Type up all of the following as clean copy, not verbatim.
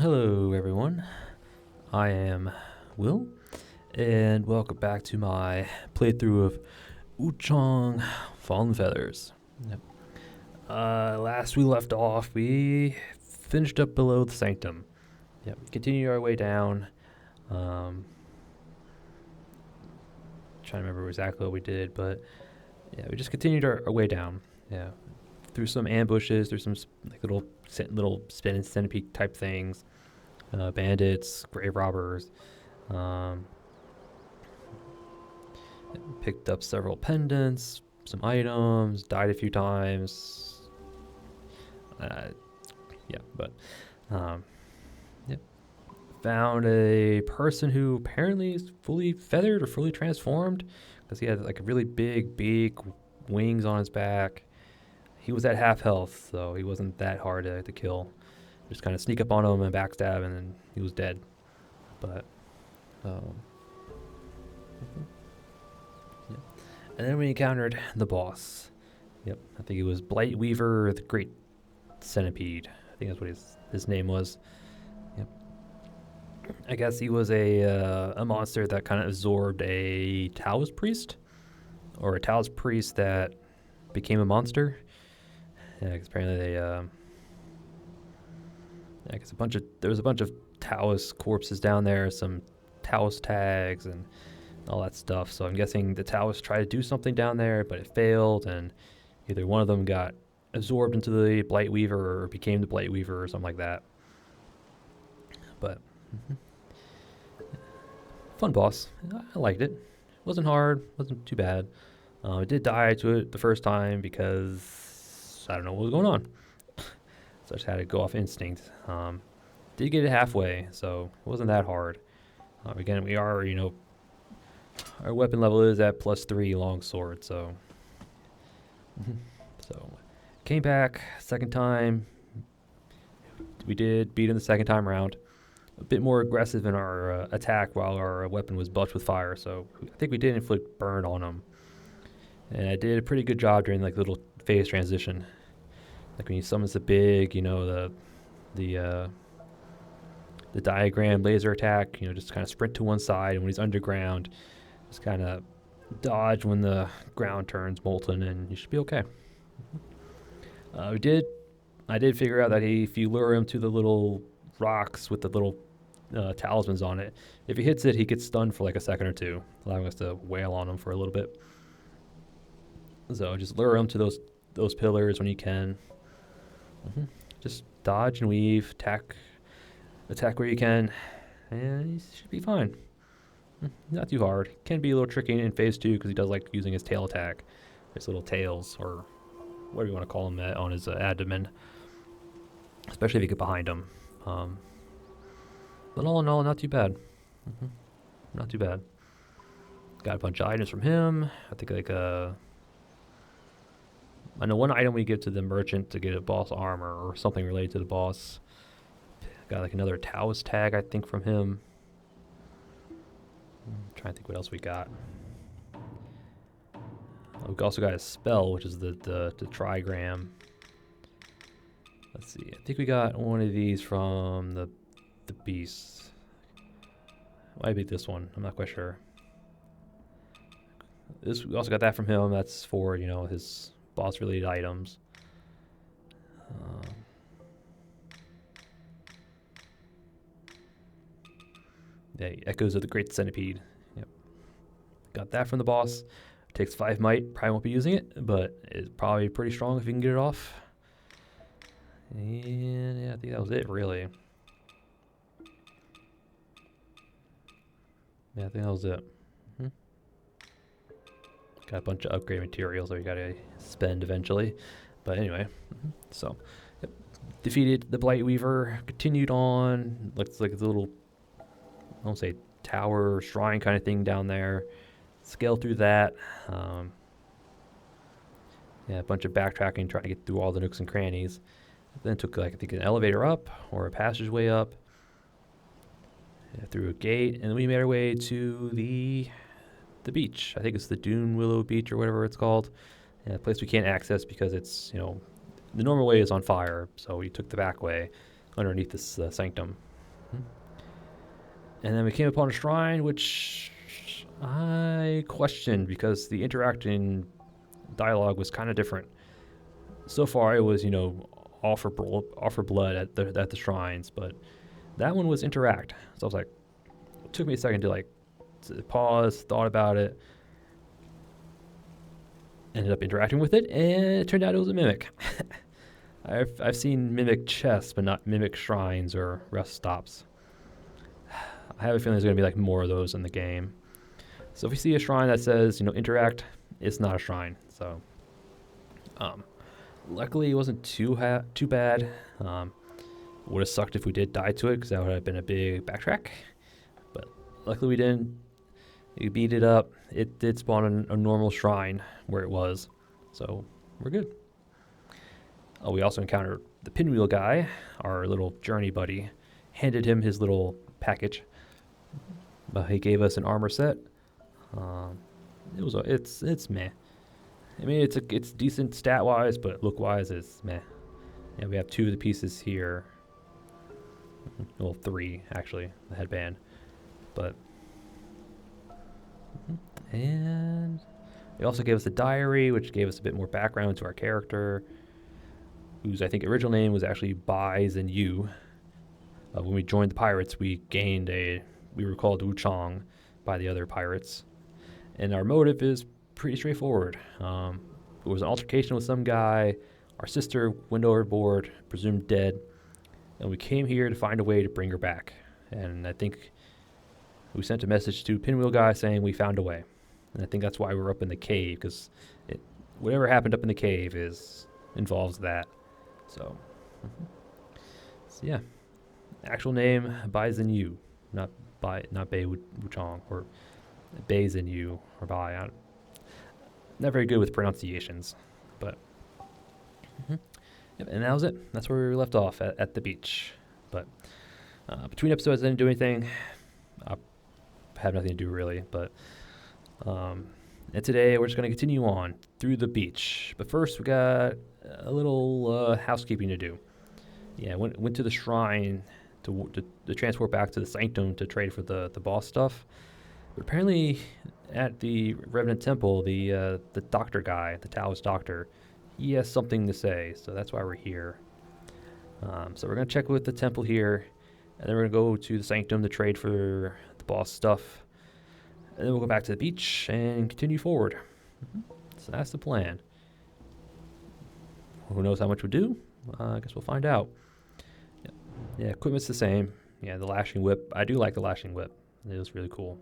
Hello everyone, I am Will, and welcome back to my playthrough of Wuchang Fallen Feathers. Yep. Last we left off, we finished up below the sanctum. Yep. Continued our way down. Trying to remember exactly what we did, but yeah, we just continued our way down. Yeah, through some ambushes, through some like little spin centipede type things, bandits, grave robbers. Picked up several pendants, some items, died a few times. Yep. Found a person who apparently is fully feathered or fully transformed because he had like a really big beak, wings on his back. He was at half health, so he wasn't that hard to kill. Just kind of sneak up on him and backstab, and then he was dead. But, yeah. And then we encountered the boss. Yep, I think it was Blight Weaver, the Great Centipede. I think that's what his name was. Yep. I guess he was a monster that kind of absorbed a Taoist priest, or a Taoist priest that became a monster. Yeah, because apparently they, I guess there was a bunch of Taoist corpses down there, some Taoist tags and all that stuff. So I'm guessing the Taoists tried to do something down there, but it failed, and either one of them got absorbed into the Blight Weaver or became the Blight Weaver or something like that. But fun boss. I liked it. Wasn't hard. Wasn't too bad. I did die to it the first time because I don't know what was going on. So I just had to go off instinct. Did get it halfway, so it wasn't that hard. Again, we are, our weapon level is at +3 longsword, so came back second time. We did beat him the second time around. A bit more aggressive in our attack while our weapon was belched with fire, so I think we did inflict burn on him. And I did a pretty good job during like little phase transition. Like when he summons the big, the diagram laser attack, just kind of sprint to one side, and when he's underground, just kind of dodge when the ground turns molten, and you should be okay. I did figure out that if you lure him to the little rocks with the little talismans on it, if he hits it, he gets stunned for like a second or two, allowing us to wail on him for a little bit. So just lure him to those pillars when you can. Just dodge and weave, attack where you can, and he should be fine. Not too hard. Can be a little tricky in phase 2 because he does like using his tail attack, his little tails, or whatever you want to call him, on his abdomen, especially if you get behind him. But all in all, not too bad. Not too bad. Got a bunch of items from him. I think I know one item we give to the merchant to get a boss armor or something related to the boss. Got like another Taoist tag, I think, from him. I'm trying to think what else we got. We also got a spell, which is the trigram. Let's see. I think we got one of these from the beast. Might be this one. I'm not quite sure. We also got that from him. That's for his boss-related items. Yeah, Echoes of the Great Centipede. Yep. Got that from the boss. Takes 5 might. Probably won't be using it, but it's probably pretty strong if you can get it off. And yeah, I think that was it, really. Yeah, I think that was it. Got a bunch of upgrade materials that we gotta spend eventually. But anyway, so yep. Defeated the Blight Weaver. Continued on. Looks like it's a little, I won't say tower or shrine kind of thing down there. Scaled through that. Yeah, a bunch of backtracking, trying to get through all the nooks and crannies. Then took I think an elevator up or a passageway up. Yeah, through a gate, and then we made our way to the beach. I think it's the Doomwillow beach or whatever it's called. Yeah, a place we can't access because it's the normal way is on fire. So we took the back way underneath this sanctum. And then we came upon a shrine, which I questioned because the interacting dialogue was kind of different. So far, it was, offer blood at the shrines, but that one was interact. So I was like, it took me a second to pause, thought about it, ended up interacting with it, and it turned out it was a mimic. I've seen mimic chests, but not mimic shrines or rest stops. I have a feeling there's going to be more of those in the game. So if we see a shrine that says, interact, it's not a shrine. So, luckily it wasn't too bad. Would have sucked if we did die to it because that would have been a big backtrack. But luckily we didn't. We beat it up. It did spawn a normal shrine where it was. So we're good. We also encountered the pinwheel guy, our little journey buddy. Handed him his little package. But he gave us an armor set. It's meh. I mean, it's decent stat wise, but look wise, it's meh. Yeah, we have 2 of the pieces here. Well, 3 actually, the headband. But and they also gave us a diary, which gave us a bit more background to our character, whose I think original name was actually Bai Wuchang. When we joined the pirates, we were called Wuchang by the other pirates. And our motive is pretty straightforward. It was an altercation with some guy. Our sister went overboard, presumed dead. And we came here to find a way to bring her back. And I think we sent a message to Pinwheel Guy saying we found a way. And I think that's why we're up in the cave, because whatever happened up in the cave involves that. So yeah. Actual name, Bai Yu, not Bai Wuchang, or Bai Yu, or Bai. Not very good with pronunciations, but yep, and that was it. That's where we left off at the beach. But between episodes, I didn't do anything. I had nothing to do really, but and today we're just going to continue on through the beach. But first, we got a little housekeeping to do. Yeah, went to the shrine to transport back to the sanctum to trade for the boss stuff. But apparently at the Revenant Temple, the doctor guy, the Taoist doctor, he has something to say. So that's why we're here. So we're going to check with the temple here. And then we're going to go to the sanctum to trade for the boss stuff. And then we'll go back to the beach and continue forward. So that's the plan. Who knows how much we'll do? I guess we'll find out. Yeah, equipment's the same. Yeah, the lashing whip. I do like the lashing whip. It was really cool.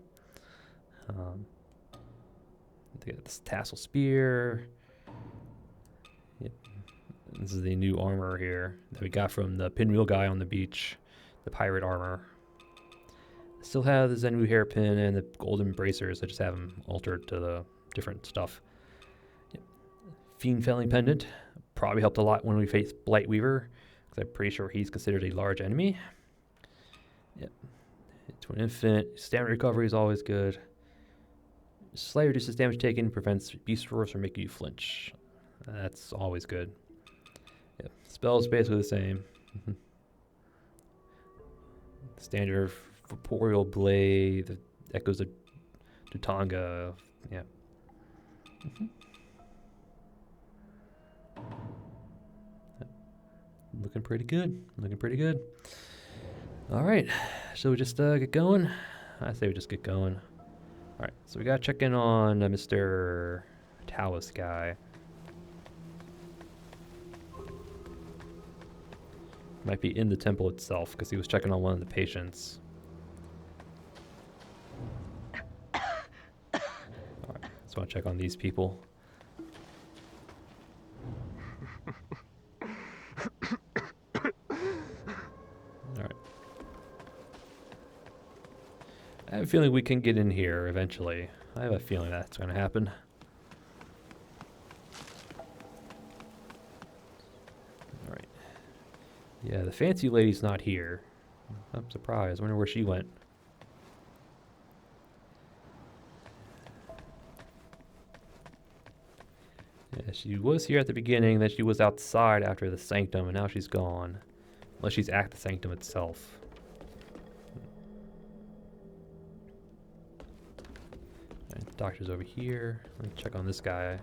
They got this tassel spear. Yep. This is the new armor here that we got from the pinwheel guy on the beach. The pirate armor. Still have the Zenwu hairpin and the golden bracers. I just have them altered to the different stuff. Yep. Fiend felling pendant. Probably helped a lot when we faced Blightweaver, because I'm pretty sure he's considered a large enemy. Yep. To an infant. Stamina recovery is always good. Slightly reduces damage taken, prevents beast roars from making you flinch. That's always good. Yep. Spells basically the same. Standard Corporeal Blade, the Echoes of Dutanga. Yeah. Looking pretty good. All right. So we just get going? I say we just get going. All right. So we got to check in on Mr. Taoist guy. Might be in the temple itself because he was checking on one of the patients. All right. So I'll check on these people. I have a feeling we can get in here eventually. I have a feeling that's going to happen. Alright. Yeah, the fancy lady's not here. I'm surprised. I wonder where she went. Yeah, she was here at the beginning, then she was outside after the sanctum, and now she's gone. Unless she's at the sanctum itself. Doctor's over here. Let me check on this guy.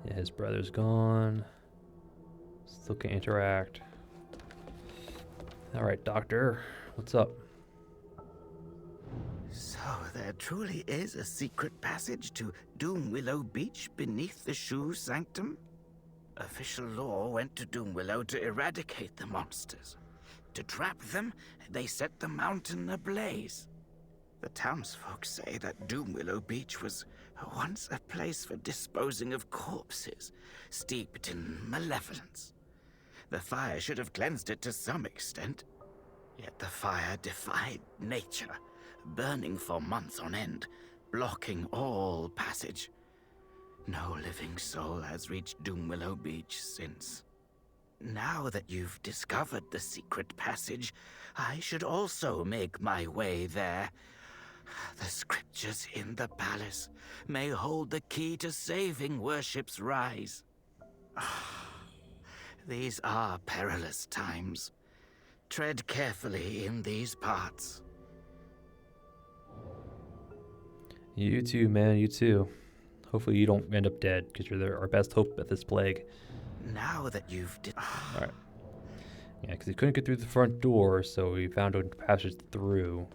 Yeah, his brother's gone. Still can't interact. Alright, Doctor. What's up? So there truly is a secret passage to Doomwillow Beach beneath the shoe sanctum? Official law went to Doomwillow to eradicate the monsters. To trap them, they set the mountain ablaze. The townsfolk say that Doomwillow Beach was once a place for disposing of corpses, steeped in malevolence. The fire should have cleansed it to some extent. Yet the fire defied nature, burning for months on end, blocking all passage. No living soul has reached Doomwillow Beach since. Now that you've discovered the secret passage, I should also make my way there. The scriptures in the palace may hold the key to saving worship's rise. These are perilous times. Tread carefully in these parts. You too, man. You too. Hopefully you don't end up dead, because you're our best hope at this plague. Now that you've... Alright. Yeah, because he couldn't get through the front door, so we found a passage through.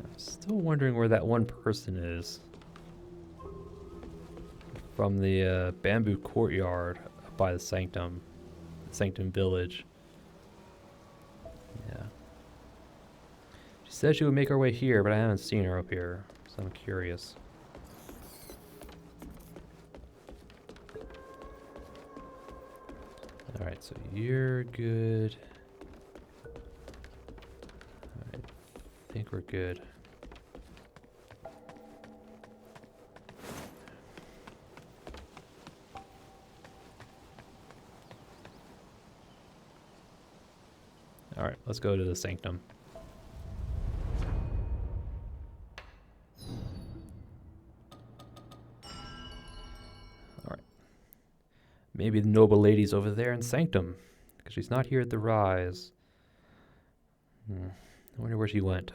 I'm still wondering where that one person is. From the bamboo courtyard by the Sanctum Village. Yeah. She said she would make her way here, but I haven't seen her up here, so I'm curious. Alright, so you're good. Alright, I think we're good. Alright, let's go to the Sanctum. Alright. Maybe the noble lady's over there in Sanctum, because she's not here at the Rise. I wonder where she went.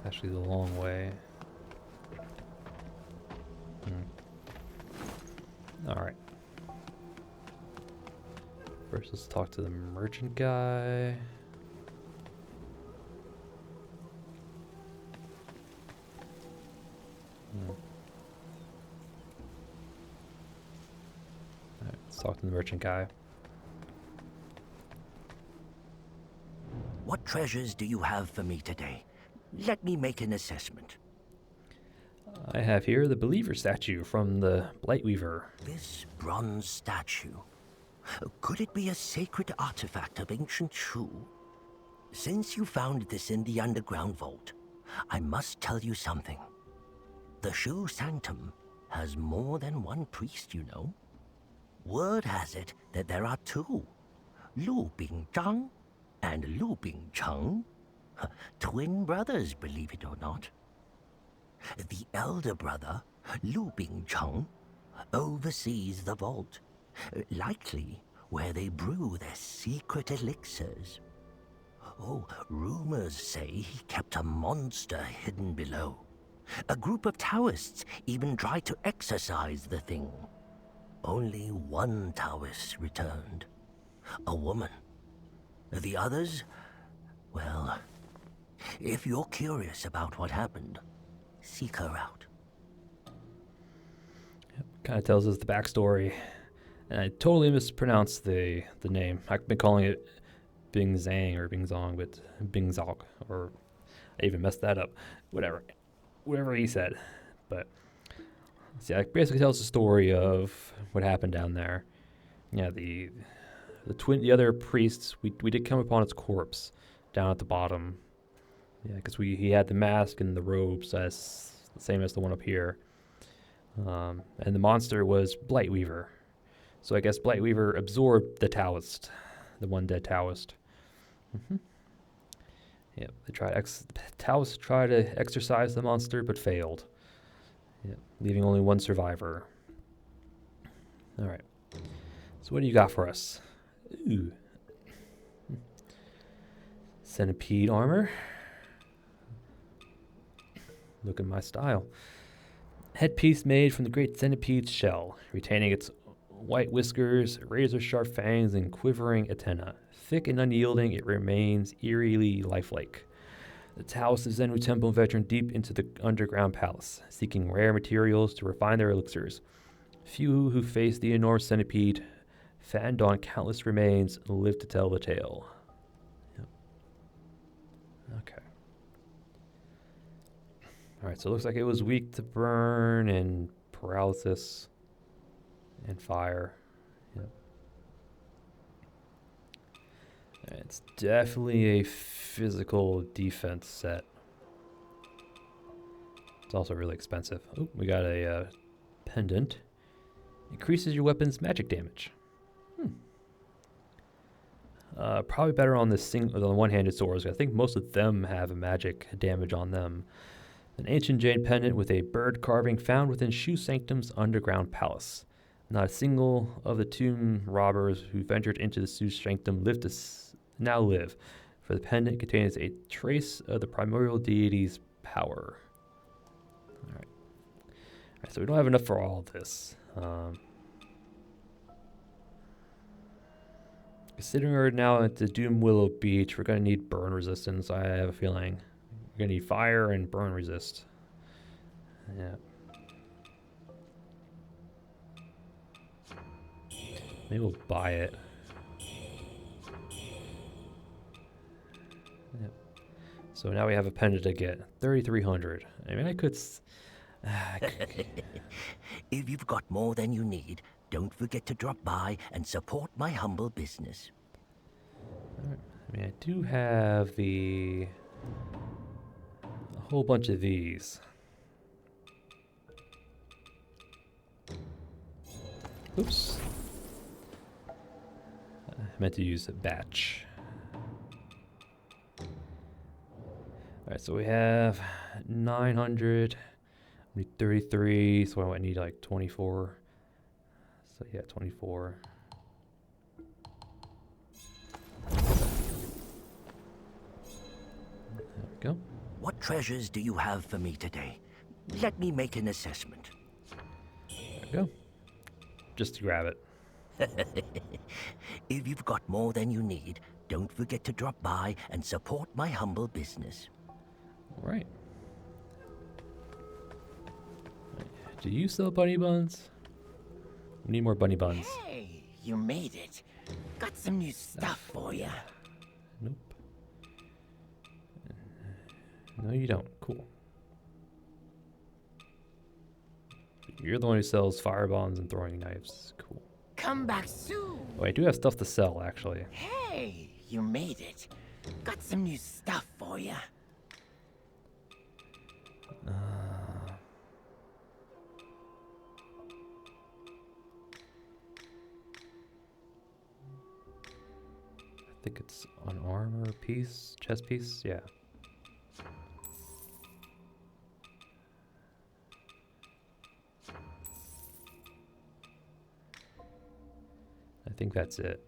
Actually, the long way. Alright. First, let's talk to the merchant guy. Alright, let's talk to the merchant guy. What treasures do you have for me today? Let me make an assessment. I have here the Believer statue from the Blightweaver. This bronze statue, could it be a sacred artifact of ancient Shu? Since you found this in the underground vault, I must tell you something. The Shu Sanctum has more than one priest, you know. Word has it that there are two, Lu Bingzhang and Lu Bingcheng. Twin brothers, believe it or not. The elder brother, Lu Bingcheng, oversees the vault, likely where they brew their secret elixirs. Oh, rumors say he kept a monster hidden below. A group of Taoists even tried to exorcise the thing. Only one Taoist returned, a woman. The others, well... if you're curious about what happened, seek her out. Kind of tells us the backstory. And I totally mispronounced the name. I've been calling it Bing Zhang or Bing Zong, but Bing Zog, or I even messed that up. Whatever he said. But see, it basically tells the story of what happened down there. Yeah, the other priests, we did come upon its corpse down at the bottom. Yeah, because he had the mask and the robes as the same as the one up here. And the monster was Blightweaver. So I guess Blightweaver absorbed the Taoist, the one dead Taoist. Yep, Taoists tried to exorcise the monster, but failed. Yep, leaving only one survivor. All right. So what do you got for us? Ooh. Centipede armor. Look at my style. Headpiece made from the great centipede's shell, retaining its white whiskers, razor-sharp fangs, and quivering antennae. Thick and unyielding, it remains eerily lifelike. The Taoist is Zenwu Temple veteran deep into the underground palace, seeking rare materials to refine their elixirs. Few who face the enormous centipede, fanned on countless remains, live to tell the tale. Yep. Okay. Alright, so it looks like it was weak to burn and paralysis and fire. Yep. It's definitely a physical defense set. It's also really expensive. Oh, we got a pendant. Increases your weapon's magic damage. Probably better on the one-handed swords. I think most of them have a magic damage on them. An ancient jade pendant with a bird carving found within Shu Sanctum's underground palace. Not a single of the tomb robbers who ventured into the Shu Sanctum now live, for the pendant contains a trace of the primordial deity's power. All right, so we don't have enough for all of this. Considering we're now at the Doomwillow Beach, we're going to need burn resistance, I have a feeling. We're going to need fire and burn resist. Yeah. Maybe we'll buy it. Yep. So now we have a pendant to get. 3,300. I mean, I could... If you've got more than you need, don't forget to drop by and support my humble business. Right. I mean, I do have a whole bunch of these. Oops. I meant to use a batch. Alright, so we have 900. We need 33, so I might need like 24. So yeah, 24. There we go. What treasures do you have for me today? Let me make an assessment. There we go. Just to grab it. If you've got more than you need, don't forget to drop by and support my humble business. All right. Do you sell bunny buns? We need more bunny buns. Hey, you made it. Got some new stuff for you. Nope. No, you don't. Cool. You're the one who sells fire bombs and throwing knives. Cool. Come back soon. Oh, I do have stuff to sell, actually. Hey, you made it. Got some new stuff for you. I think it's an armor piece, chest piece, yeah. I think that's it.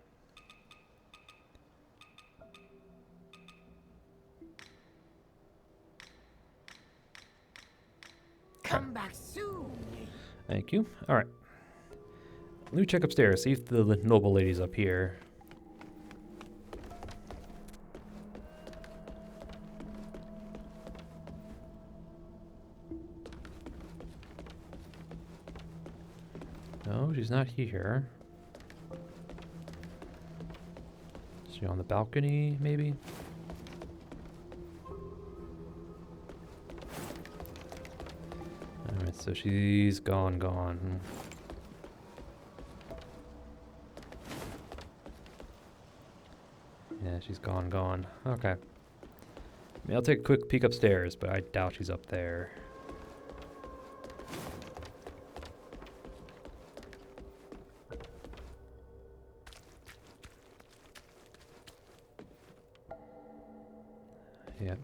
Come back soon. Thank you. All right. Let me check upstairs, see if the noble lady's up here. No, she's not here. Is she on the balcony, maybe? Alright, so she's gone. Yeah, she's gone. Okay. I mean, I'll take a quick peek upstairs, but I doubt she's up there. Yeah.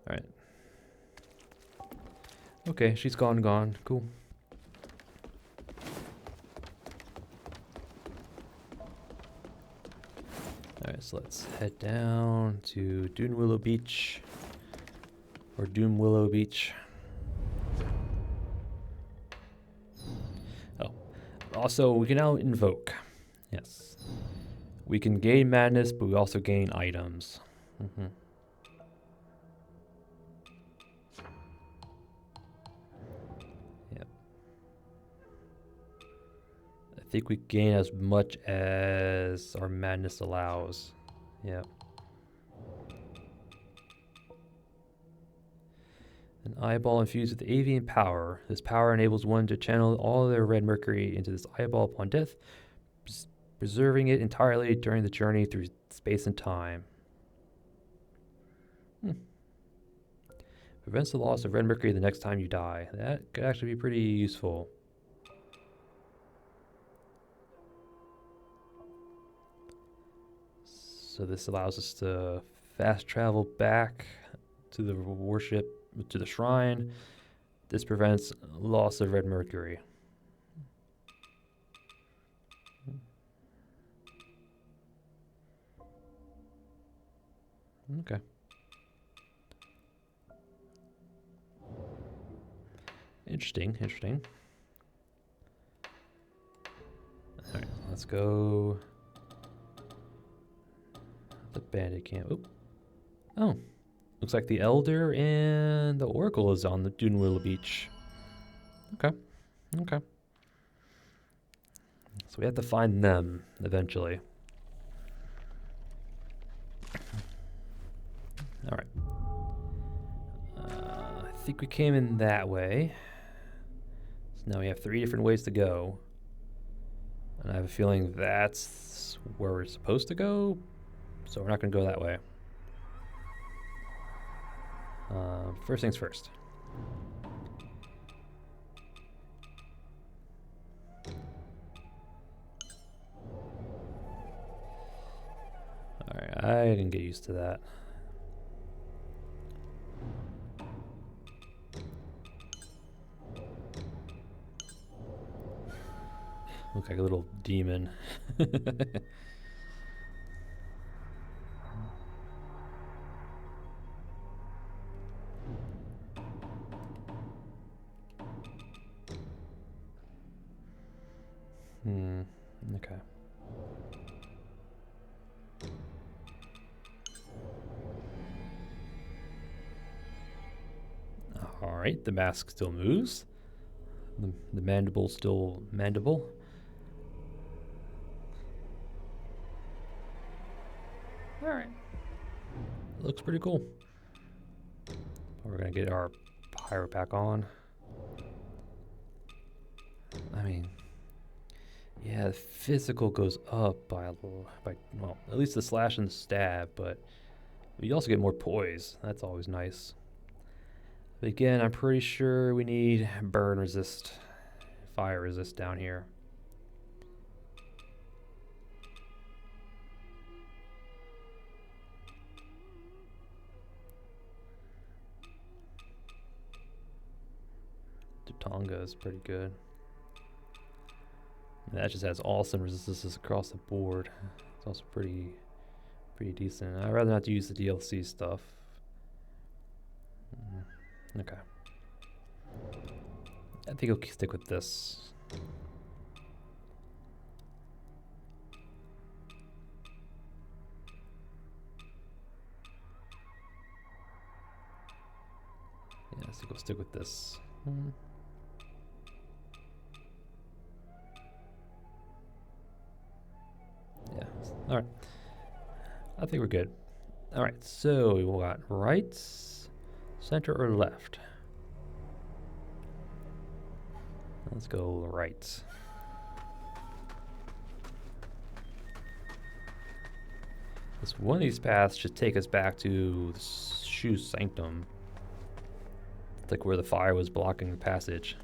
Alright. Okay, she's gone. Cool. Alright, so let's head down to Doomwillow Beach. Or Doomwillow Beach. Oh. Also, we can now invoke. Yes. We can gain madness, but we also gain items. Yep. I think we gain as much as our madness allows. Yep. An eyeball infused with avian power. This power enables one to channel all their red mercury into this eyeball upon death, preserving it entirely during the journey through space and time. Prevents the loss of red mercury the next time you die. That could actually be pretty useful. So this allows us to fast travel back to the worship, to the shrine. This prevents loss of red mercury. Okay. Interesting. Alright, let's go. The bandit camp. Oop. Oh. Looks like the Elder and the Oracle is on the Doomwillow Beach. Okay. So we have to find them eventually. Alright. I think we came in that way. So now we have 3 different ways to go. And I have a feeling that's where we're supposed to go. So we're not going to go that way. First things first. Alright, I didn't get used to that. Look like a little demon. Okay. Alright, the mask still moves. The mandible still mandible. Alright. Looks pretty cool. We're gonna get our pyro back on. I mean, yeah, the physical goes up by well, at least the slash and the stab, but you also get more poise. That's always nice. But again, I'm pretty sure we need burn resist, fire resist down here. Tonga is pretty good. And that just has awesome resistances across the board. It's also pretty decent. I'd rather not use the DLC stuff. Okay. I think I'll stick with this. Yeah, I think I'll stick with this. Yeah, alright. I think we're good. Alright, so we got right, center, or left? Let's go right. This one of these paths should take us back to the shoe sanctum. It's like where the fire was blocking the passage.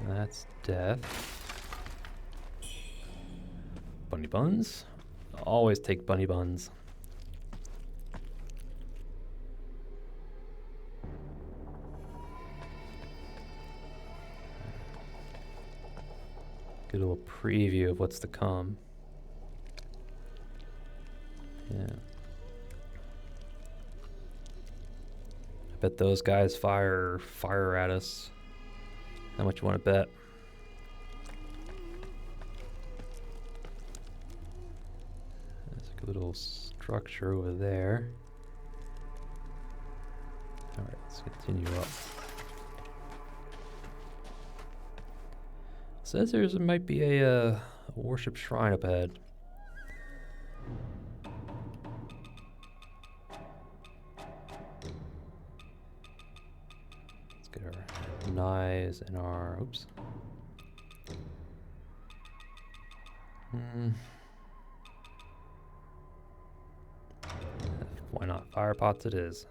That's death. Bunny buns. Always take bunny buns. Get a little preview of what's to come. Yeah. I bet those guys fire at us. How much you want to bet? There's a little structure over there. Alright, let's continue up. Says there might be a worship shrine up ahead. Let's get our knives and our... oops. Why not? Fire pots it is.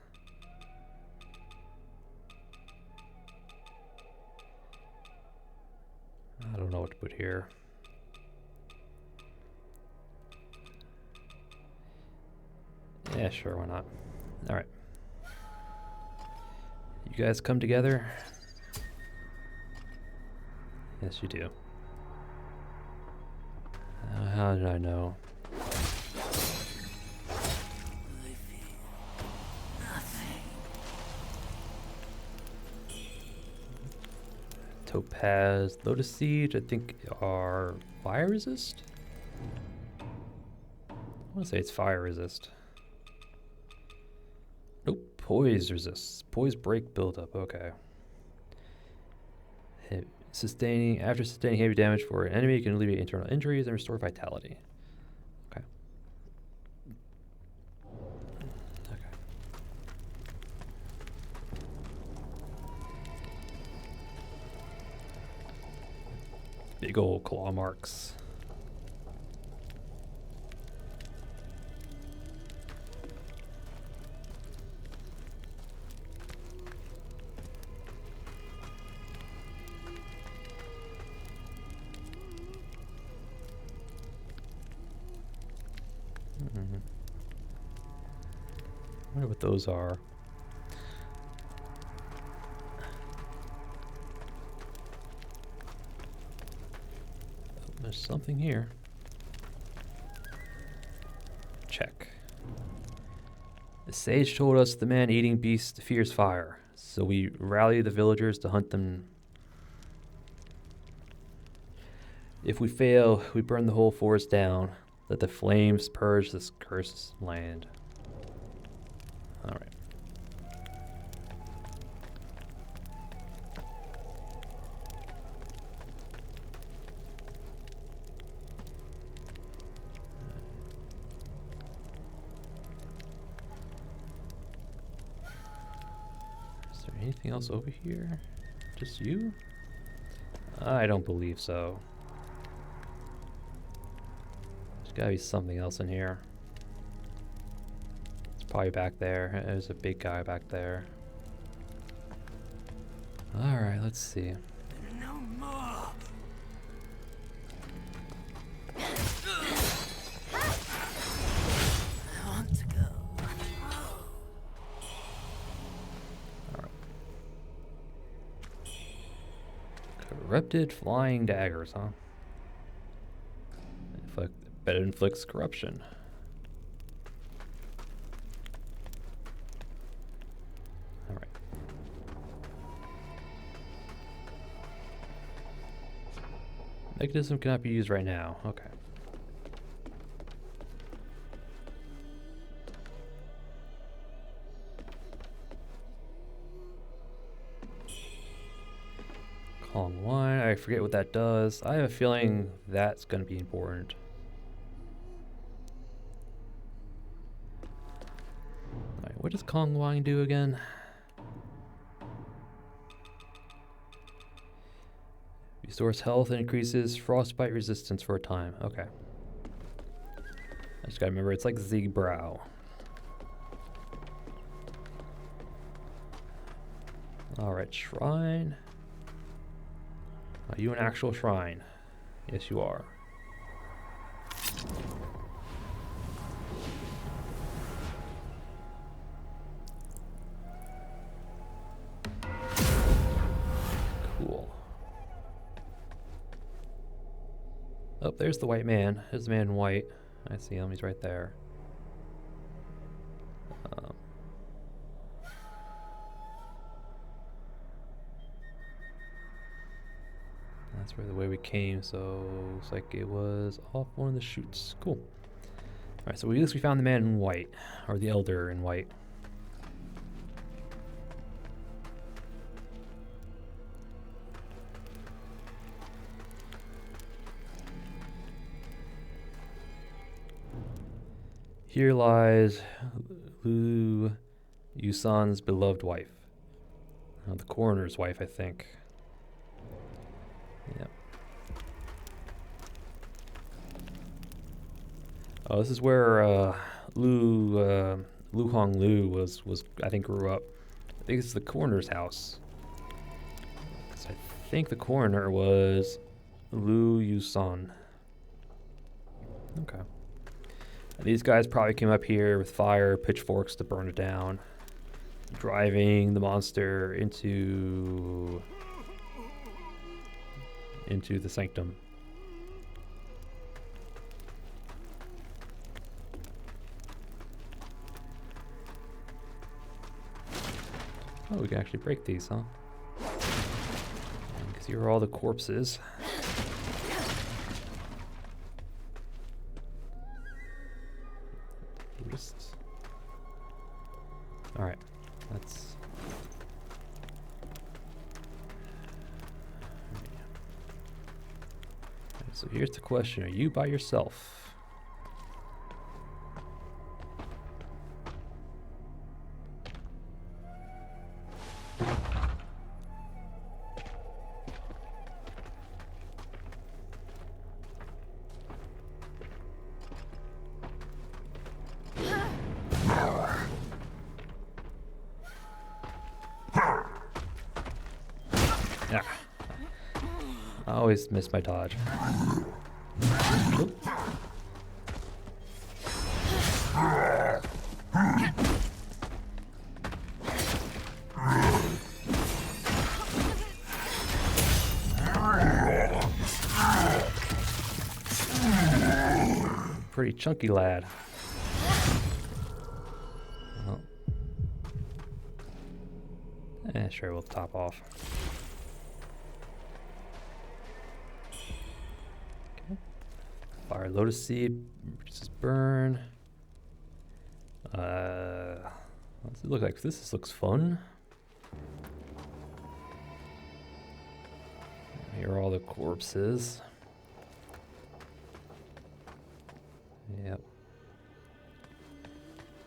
I don't know what to put here. Yeah, sure, why not? Alright. You guys come together? Yes, you do. How did I know? Topaz, Lotus Siege, I think are fire resist? I want to say it's fire resist. Nope, poise resists. Poise break buildup, okay. After sustaining heavy damage for an enemy, you can alleviate internal injuries and restore vitality. Okay. Big old claw marks. I wonder what those are. There's something here. Check. The sage told us the man-eating beast fears fire, so we rally the villagers to hunt them. If we fail, we burn the whole forest down. Let the flames purge this cursed land. Alright. Is there anything else over here? Just you? I don't believe so. There's gotta be something else in here. It's probably back there. There's a big guy back there. Alright, let's see. No more. I want to go. Alright. Corrupted flying daggers, huh? Bet it inflicts corruption. Alright. Mechanism cannot be used right now. Okay. Calling wine. I forget what that does. I have a feeling that's going to be important. Alright, what does Kong Wine do again? Restores health and increases frostbite resistance for a time. Okay. I just gotta remember, it's like Zegbrow. Alright, shrine. Are you an actual shrine? Yes, you are. Cool. Oh, there's the white man. There's the man in white. I see him. He's right there. That's where the way we came, so looks like it was off one of the chutes. Cool. Alright, so at least we found the man in white, or the elder in white. Here lies Lu Yusan's beloved wife. The coroner's wife, I think. Yep. Oh, this is where Lu Hong Lu was I think grew up. I think this is the coroner's house. 'Cause I think the coroner was Lu Yusan. Okay. And these guys probably came up here with fire, pitchforks to burn it down, driving the monster into the sanctum. Oh, we can actually break these, huh? Because here are all the corpses. Buddhists. Alright, let's... So here's the question, are you by yourself? Yeah. I always miss my dodge. Oop. Pretty chunky lad. Well. Sure, we'll top off. Fire lotus seed, reduces burn. What's it look like? This looks fun. Here are all the corpses. Yep.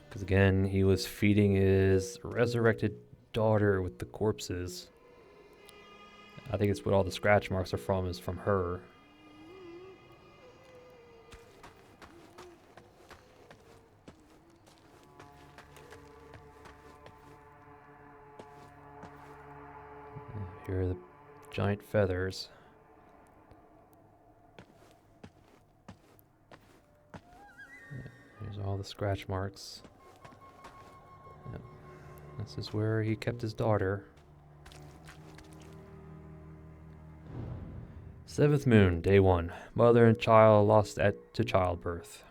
Because again, he was feeding his resurrected daughter with the corpses. I think it's what all the scratch marks are from, is from her. Here are the giant feathers. Here's all the scratch marks. Yep. This is where he kept his daughter. 7th moon, day 1. Mother and child lost to childbirth.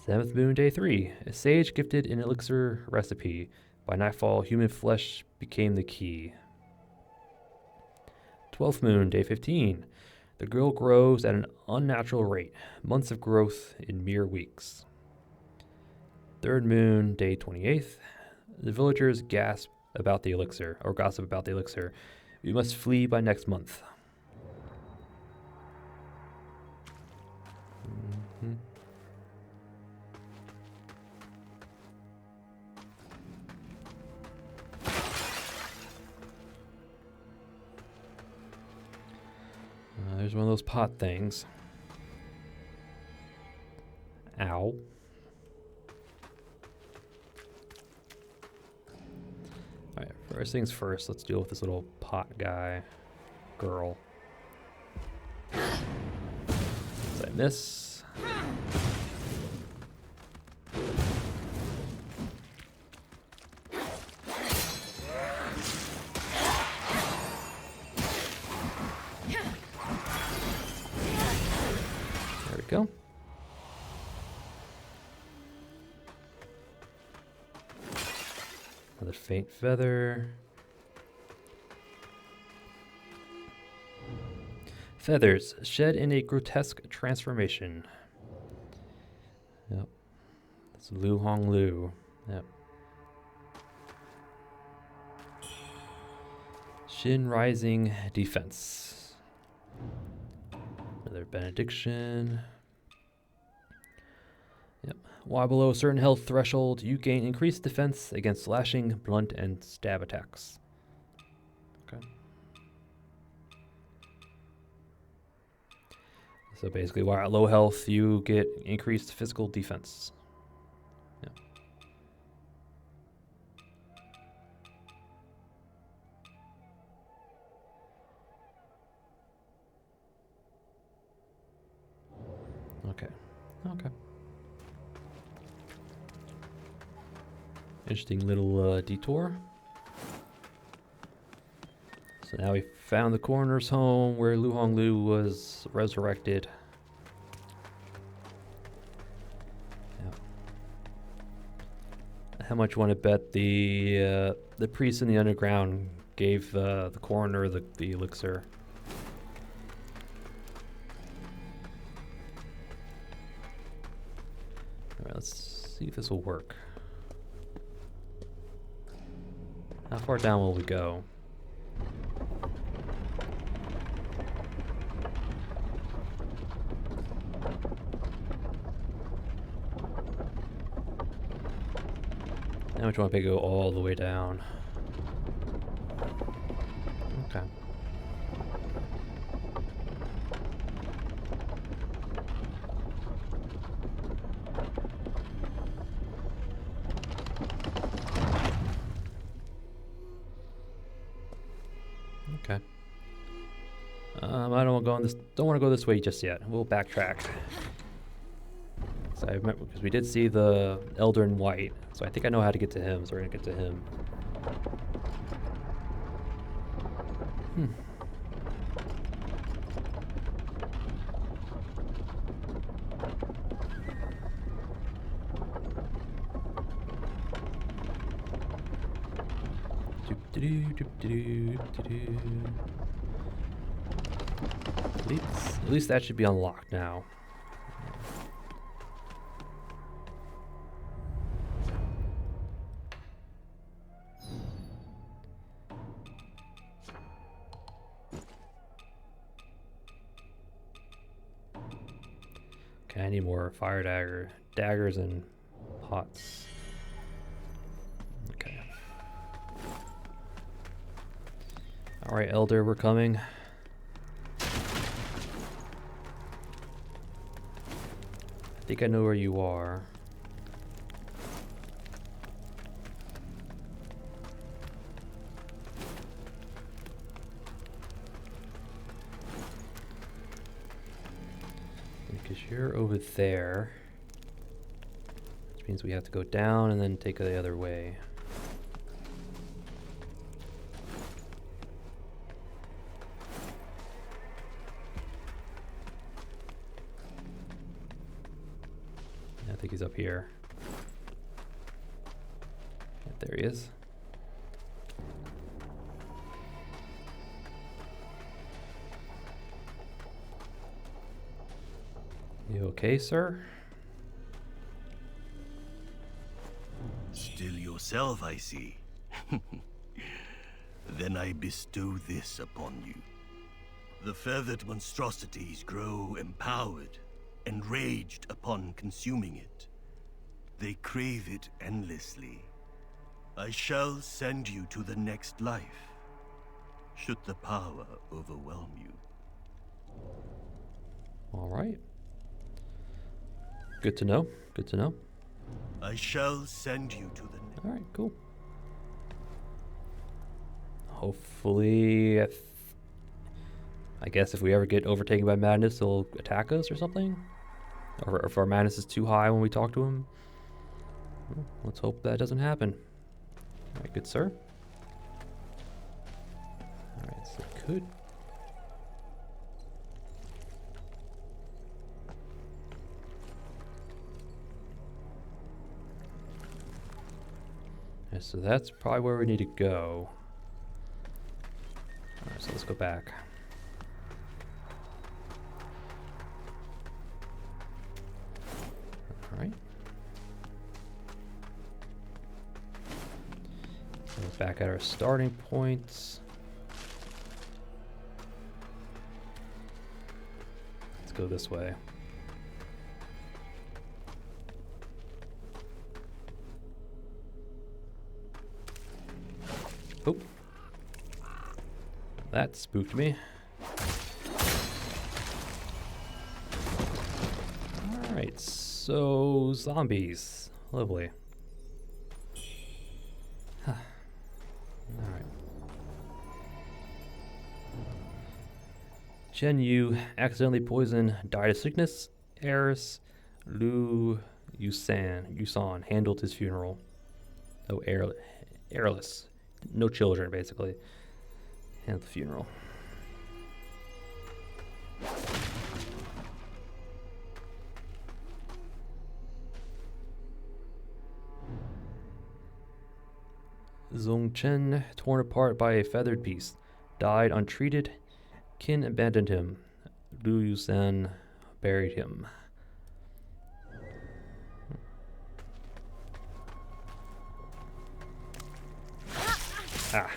7th moon, day 3. A sage gifted an elixir recipe. By nightfall, human flesh became the key. 12th moon, day 15. The girl grows at an unnatural rate. Months of growth in mere weeks. 3rd moon, day 28th. The villagers gossip about the elixir. We must flee by next month. Mm-hmm. There's one of those pot things. Ow. Alright, first things first, let's deal with this little pot guy. girl. Did I miss? There we go. Another faint feather. Feathers shed in a grotesque transformation. Yep. That's Lu Hong Lu. Yep. Shin Rising Defense. Another benediction. Yep. While below a certain health threshold, you gain increased defense against slashing, blunt, and stab attacks. Okay. So basically, while at low health, you get increased physical defense. Yeah. Okay. Okay. Interesting little detour. So now we found the coroner's home where Lu Hong Lu was resurrected. Yeah. How much you want to bet the priest in the underground gave the coroner the elixir? All right, let's see if this will work. How far down will we go? How much want to go all the way down? Okay. Okay. I don't want to go this way just yet. We'll backtrack. So I remember because we did see the Elder in White, so I think I know how to get to him. So we're gonna get to him. At least that should be unlocked now. Okay, I need more fire daggers and pots. Okay. All right, Elder, we're coming. I think I know where you are. Because you're over there, which means we have to go down and then take the other way. I think he's up here. Yeah, there he is. You okay, sir? Still yourself, I see. Then I bestow this upon you. The feathered monstrosities grow empowered, enraged upon consuming it. They crave it endlessly. I shall send you to the next life, should the power overwhelm you. All right. Good to know. Good to know. I shall send you to the next. All right, cool. Hopefully, I guess if we ever get overtaken by madness, he'll attack us or something? Or if our madness is too high when we talk to him? Well, let's hope that doesn't happen. Alright, good sir. Alright, so could... Okay, so that's probably where we need to go. Alright, so let's go back. Alright. So back at our starting points. Let's go this way. Oh. That spooked me. Alright, so zombies. Lovely. Huh. Alright. Chen Yu accidentally poisoned, died of sickness. Heiress Lu Yusan handled his funeral. Oh, heirless. No children, basically. And the funeral. Zhong Chen, torn apart by a feathered beast, died untreated. Qin abandoned him. Lu Yusan buried him. Ah.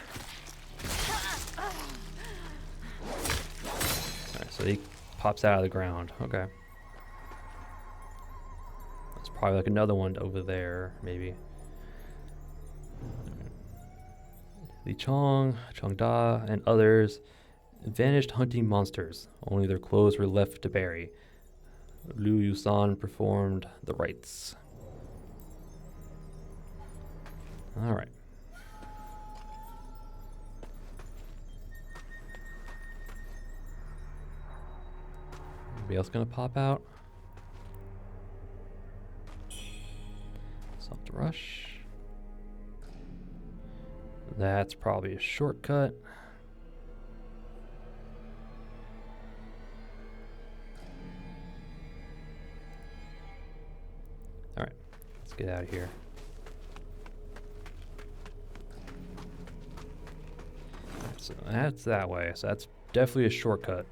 Alright, so he pops out of the ground. Okay. There's probably like another one over there, maybe. Li Chong, Da, and others vanished hunting monsters. Only their clothes were left to bury. Lu Yusan performed the rites. Alright. Anybody else gonna pop out? Soft rush. That's probably a shortcut. Alright, let's get out of here. Alright, so that's that way, so that's definitely a shortcut.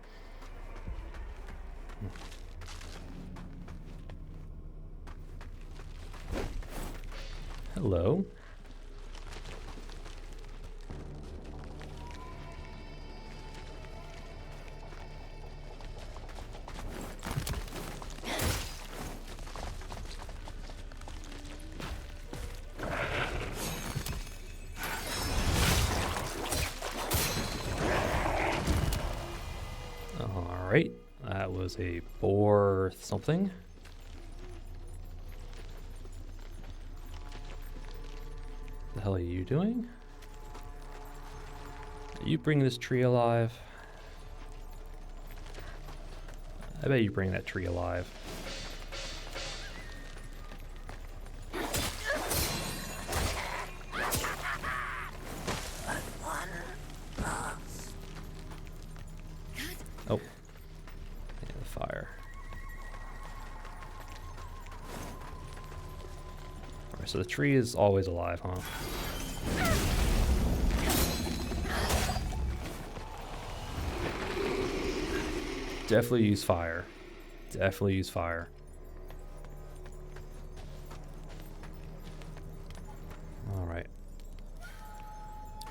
Hello. All right, that was a boar something. The hell are you doing? Are you bring this tree alive? I bet you bring that tree alive. Oh. Yeah, the fire. Alright, so the tree is always alive, huh? Definitely use fire. Definitely use fire. Alright.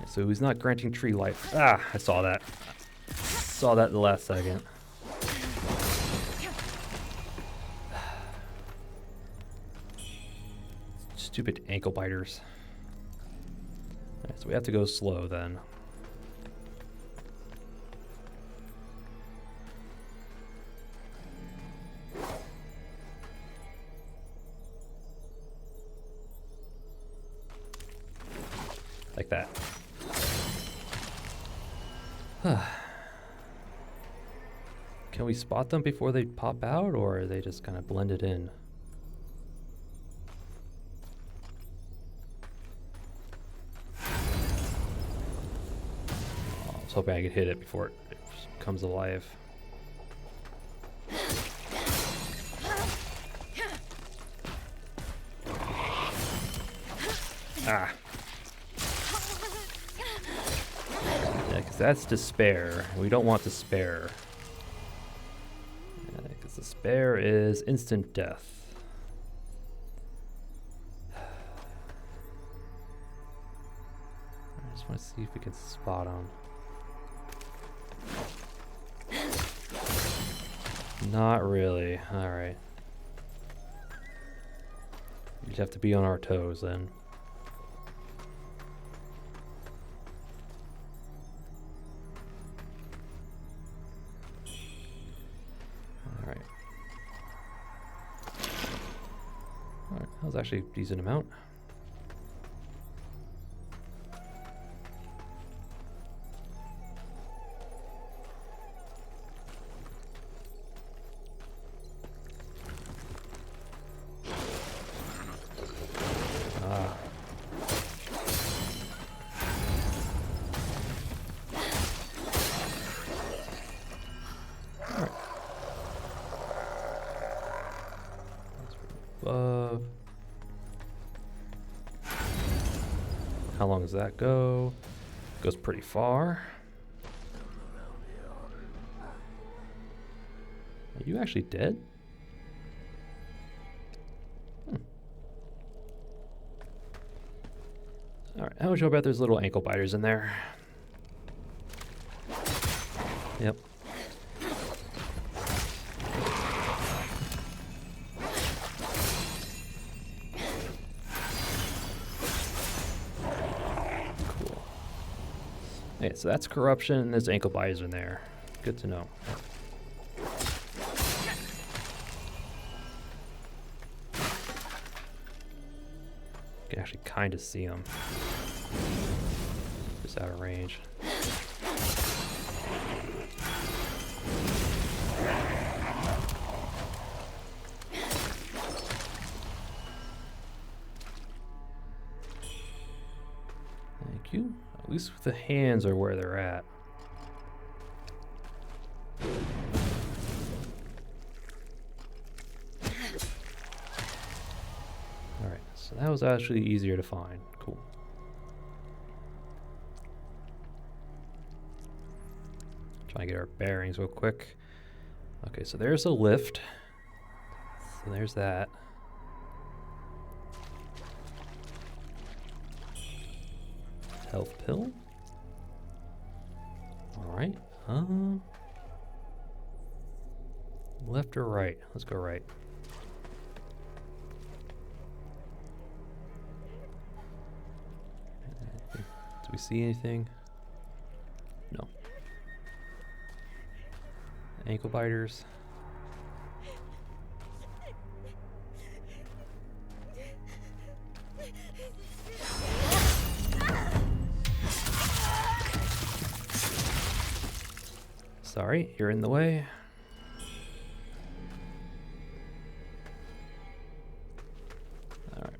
So he's not granting tree life. Ah, I saw that. Saw that in the last second. Stupid ankle biters. Alright, so we have to go slow then. Like that. Can we spot them before they pop out, or are they just kind of blended in? Oh, I was hoping I could hit it before it comes alive. Ah. Yeah, because that's despair. We don't want despair. Because despair is instant death. I just want to see if we can spot them. Not really. Alright. You'd have to be on our toes then. Alright. Alright, that was actually a decent amount. How long does that go? Goes pretty far. Are you actually dead? Alright, how would you bet there's little ankle biters in there? Yep. Okay, so that's corruption. There's ankle biters in there. Good to know. You can actually kind of see them. Just out of range. Thank you. At least the hands are where they're at. Alright, so that was actually easier to find. Cool. Trying to get our bearings real quick. Okay, so there's a lift. So there's that. Health pill. Alright. Left or right? Let's go right. Do we see anything? No. Ankle biters. Sorry, you're in the way. All right.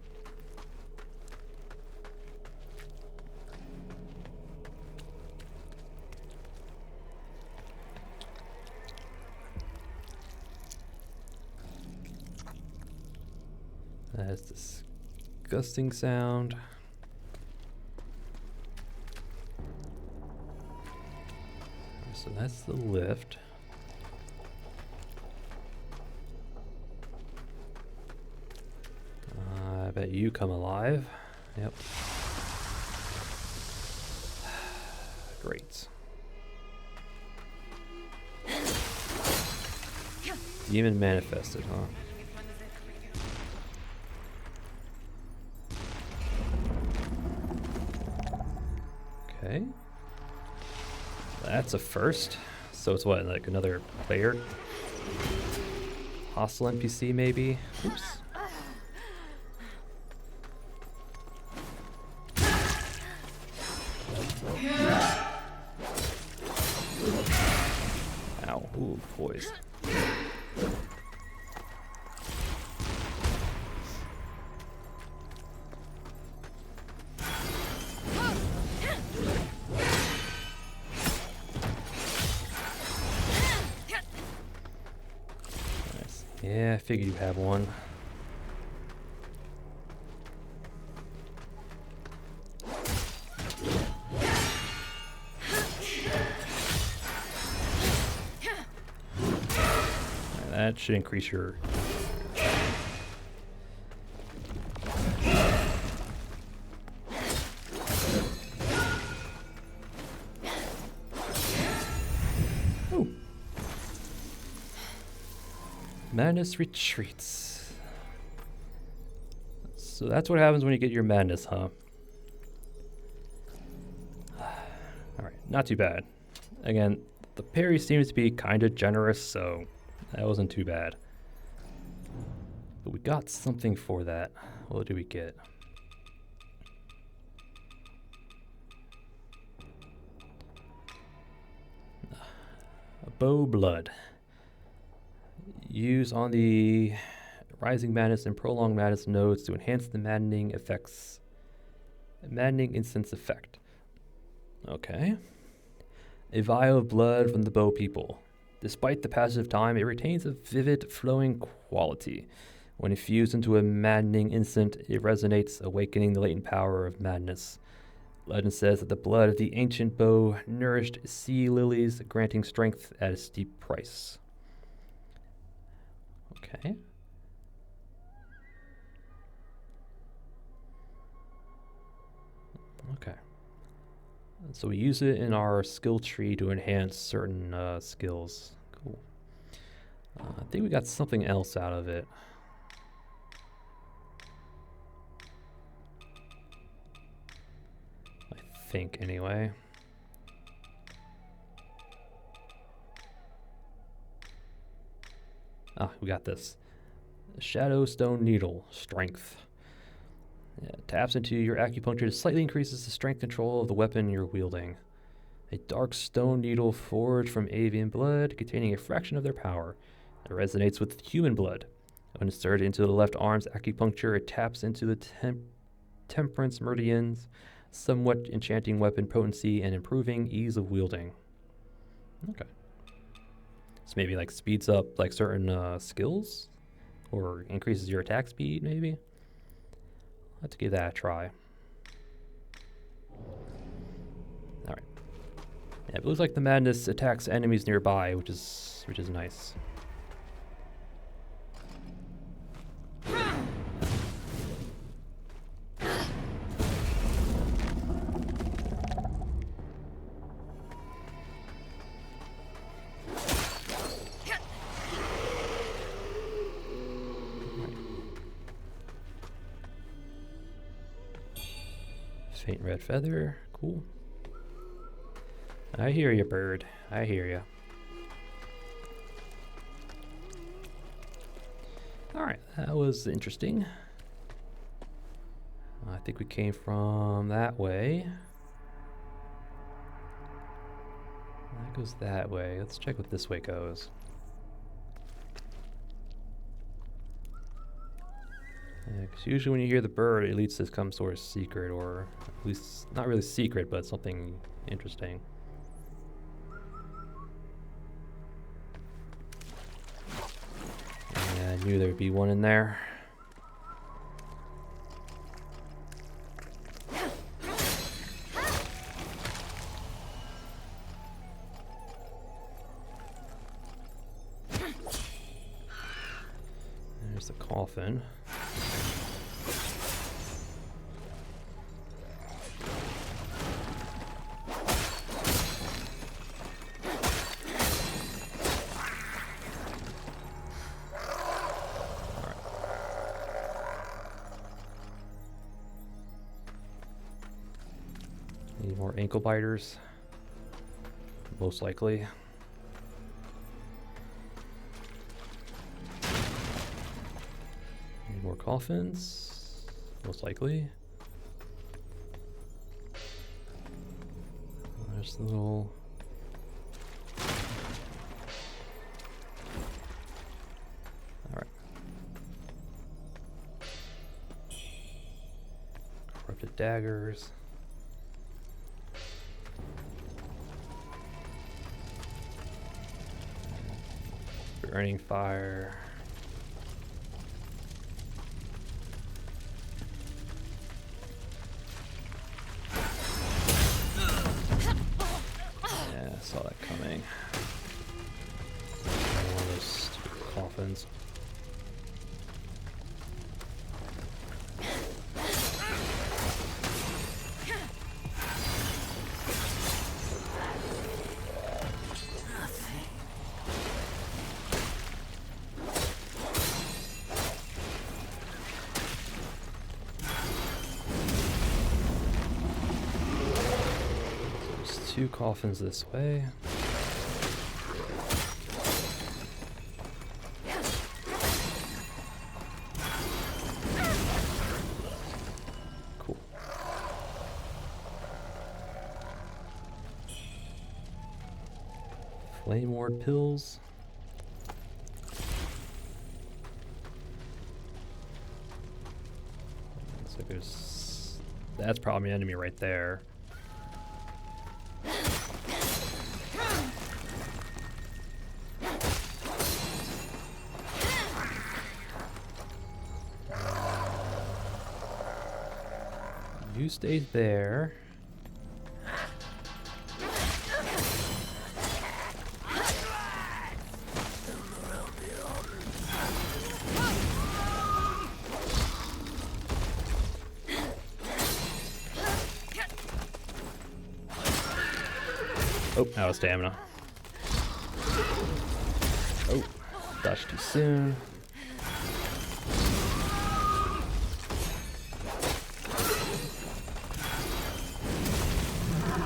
That's disgusting sound. So that's the lift. I bet you come alive. Yep. Great. Demon manifested, huh? Okay. That's a first. So it's what, like another player? Hostile NPC maybe? Oops. Ow. Ooh, poise. Nice. Yeah, I figured you have one. That should increase your... Ooh. Madness retreats. So that's what happens when you get your madness, huh? Alright, not too bad. Again, the parry seems to be kind of generous, so that wasn't too bad. But we got something for that. What do we get? A bow blood. Use on the rising madness and prolonged madness nodes to enhance the maddening effects. Maddening instance effect. Okay. A vial of blood from the bow people. Despite the passage of time, it retains a vivid, flowing quality. When infused into a maddening instant, it resonates, awakening the latent power of madness. Legend says that the blood of the ancient bow nourished sea lilies, granting strength at a steep price. Okay. Okay. So we use it in our skill tree to enhance certain skills. Cool. I think we got something else out of it. I think, anyway. Ah, we got this. Shadow Stone Needle, Strength. Yeah, taps into your acupuncture to slightly increases the strength control of the weapon you're wielding. A dark stone needle forged from avian blood containing a fraction of their power. It resonates with human blood. When inserted into the left arm's acupuncture, it taps into the temperance meridians, somewhat enchanting weapon potency and improving ease of wielding. Okay. So maybe like speeds up like certain skills? Or increases your attack speed, maybe? Let's give that a try. Alright. Yeah, it looks like the madness attacks enemies nearby, which is nice. Faint red feather, cool. I hear you, bird. I hear you. Alright, that was interesting. I think we came from that way. That goes that way. Let's check what this way goes. Yeah, 'cause usually when you hear the bird, it leads to some sort of secret, or at least not really secret, but something interesting. Yeah, I knew there'd be one in there. There's the coffin. Any more ankle biters? Most likely. Any more coffins? Most likely. There's the little daggers. Burning fire. Yeah, I saw that coming. One of those stupid coffins. Two coffins this way. Cool. Flame ward pills. So there's that's probably an enemy right there. You stay there. Oh, out of stamina. Oh, dodged too soon.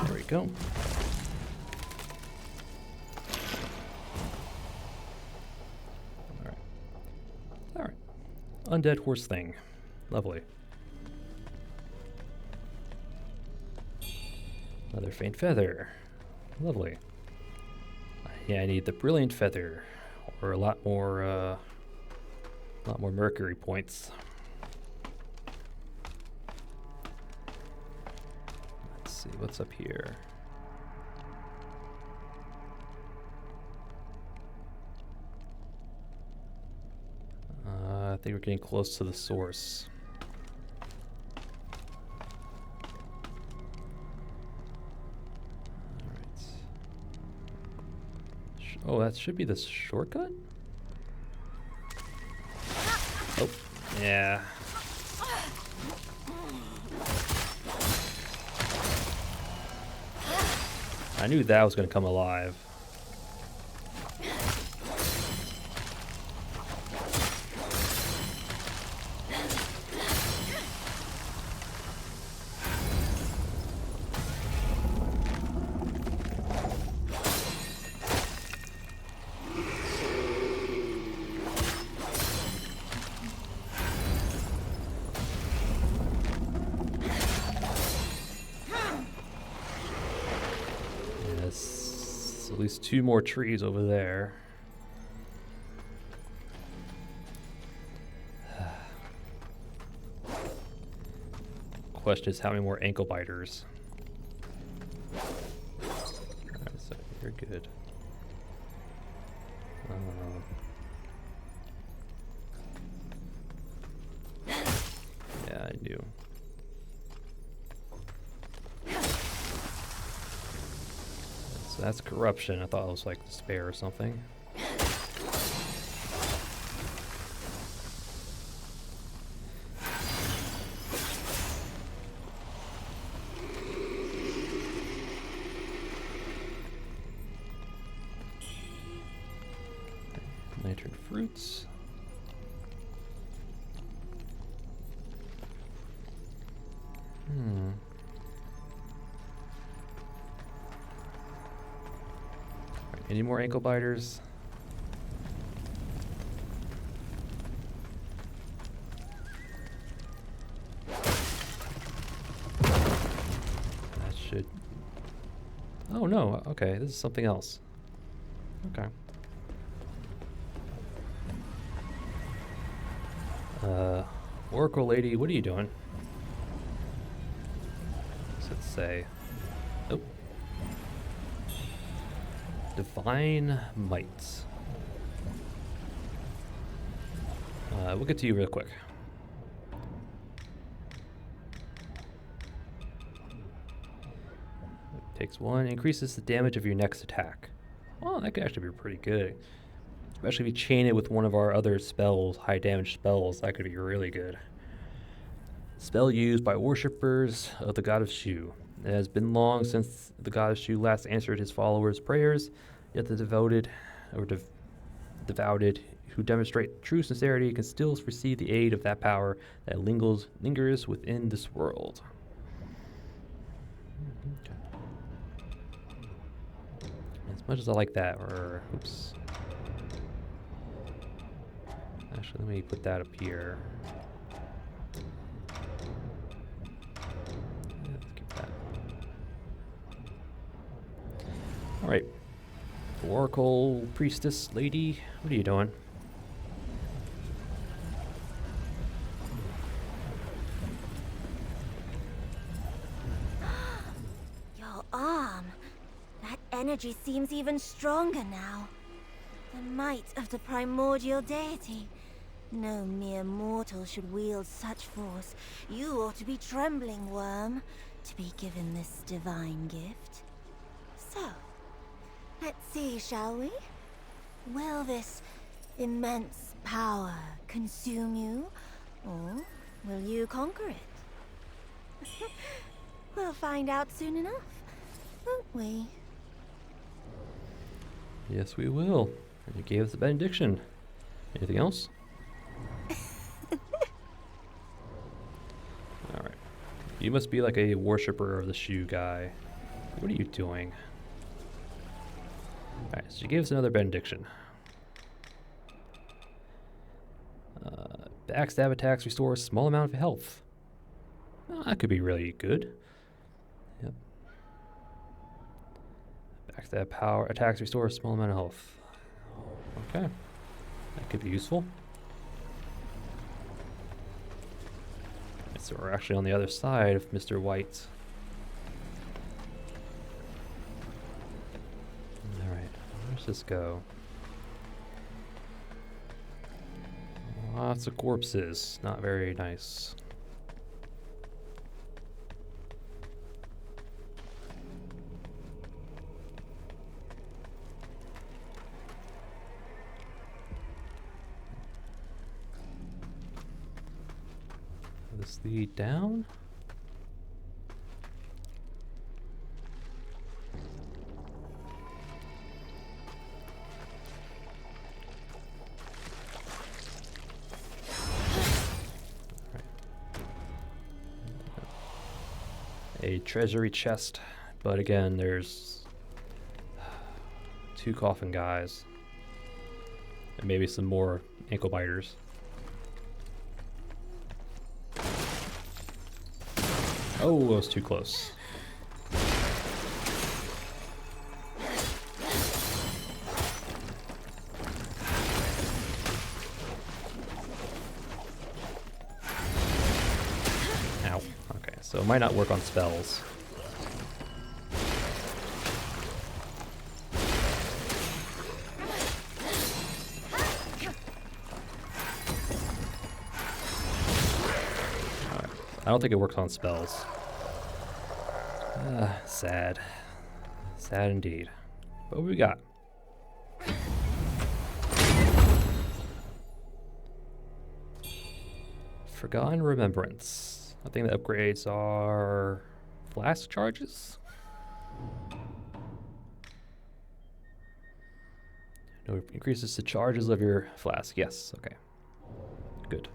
There we go. Alright. Alright. Undead horse thing. Lovely. Another faint feather. Lovely. Yeah, I need the brilliant feather, or a lot more mercury points. Let's see what's up here. I think we're getting close to the source. Oh, that should be the shortcut? Oh, yeah. I knew that was going to come alive. At least 2 more trees over there. Question is how many more ankle biters? Alright, so you're good. Yeah, I knew. So that's corruption. I thought it was like despair or something. Lantern fruits. Any more ankle biters? That should... Oh no, okay, this is something else. Okay. Oracle lady, what are you doing? let's say? Oh. Divine Might. We'll get to you real quick. Takes 1, increases the damage of your next attack. Well, that could actually be pretty good. Especially if you chain it with one of our other spells, high damage spells, that could be really good. Spell used by worshippers of the god of Shu. It has been long since the god of Shu last answered his followers' prayers, yet the devoted who demonstrate true sincerity can still receive the aid of that power that lingers within this world. Okay. As much as I like that, oops. Actually, let me put that up here. Yeah, let's keep that. All right. Oracle priestess lady, what are you doing? Your arm. That energy seems even stronger now. The might of the primordial deity. No mere mortal should wield such force. You ought to be trembling, worm, to be given this divine gift. So, let's see, shall we? Will this immense power consume you, or will you conquer it? We'll find out soon enough, won't we? Yes, we will. And you gave us a benediction. Anything else? Alright. You must be like a worshipper of the Shu guy. What are you doing? Alright, so you gave us another benediction. Backstab attacks restore a small amount of health. Well, that could be really good. Yep. Backstab power attacks restore a small amount of health. Okay. That could be useful. So we're actually on the other side of Mr. White. Alright, where's this go? Lots of corpses. Not very nice. This lead down? A treasury chest, but again, there's 2 coffin guys and maybe some more ankle biters. Oh, that was too close. Ow. Okay, so it might not work on spells. I don't think it works on spells. Sad. Sad indeed. But what we got? Forgotten Remembrance. I think the upgrades are flask charges? No, it increases the charges of your flask. Yes, okay. Good.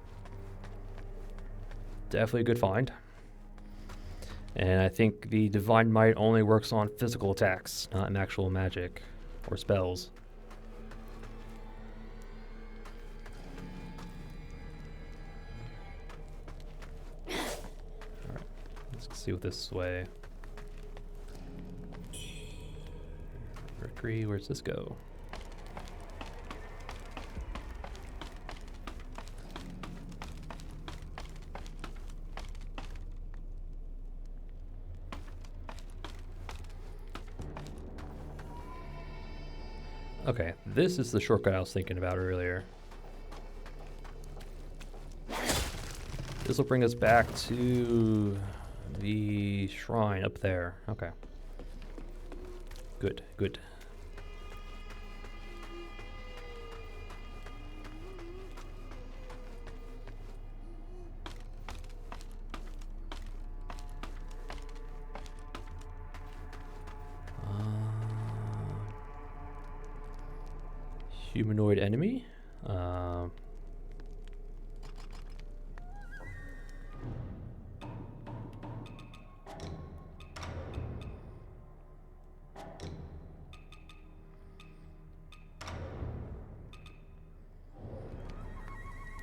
Definitely a good find. And I think the Divine Might only works on physical attacks, not in actual magic or spells. Alright, let's see what this way. Mercury, where's this go? Okay, this is the shortcut I was thinking about earlier. This will bring us back to the shrine up there. Okay. Good, good. Humanoid enemy. All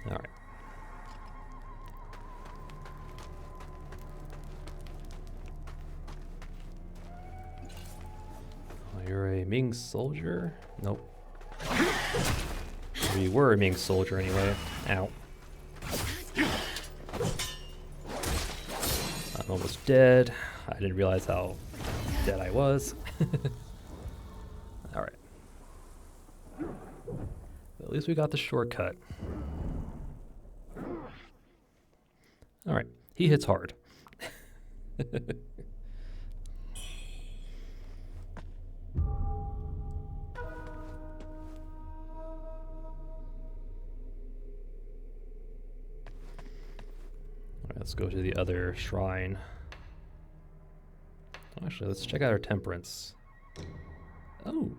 right. Oh, you're a Ming soldier? Nope. Or you were a Ming soldier anyway. Ow. I'm almost dead. I didn't realize how dead I was. Alright. At least we got the shortcut. Alright. He hits hard. Let's go to the other shrine. Actually, let's check out our temperance. Oh.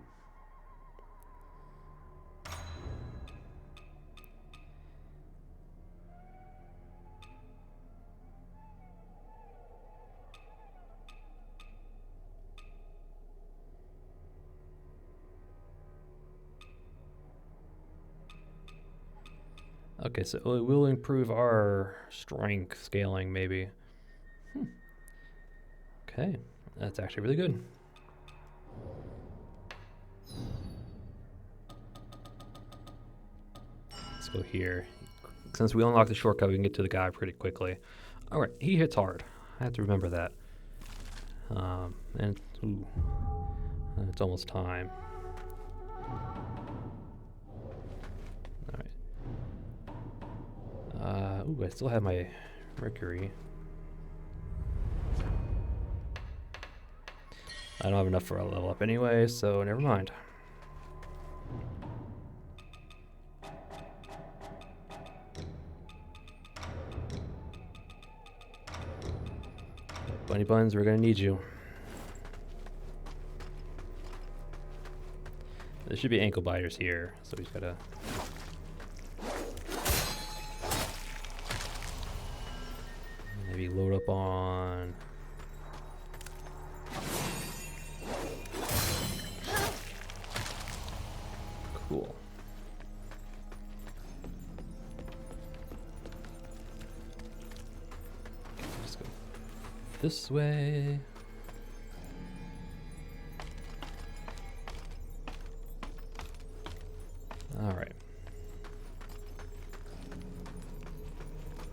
Okay, so it will improve our strength scaling, maybe. Okay, that's actually really good. Let's go here. Since we unlock the shortcut, we can get to the guy pretty quickly. All right, he hits hard. I have to remember that. And ooh, it's almost time. Ooh, I still have my Mercury. I don't have enough for a level up anyway, so never mind. Bunny Buns, we're gonna need you. There should be ankle biters here, so we just gotta... maybe load up on... Cool. Let's go this way. All right.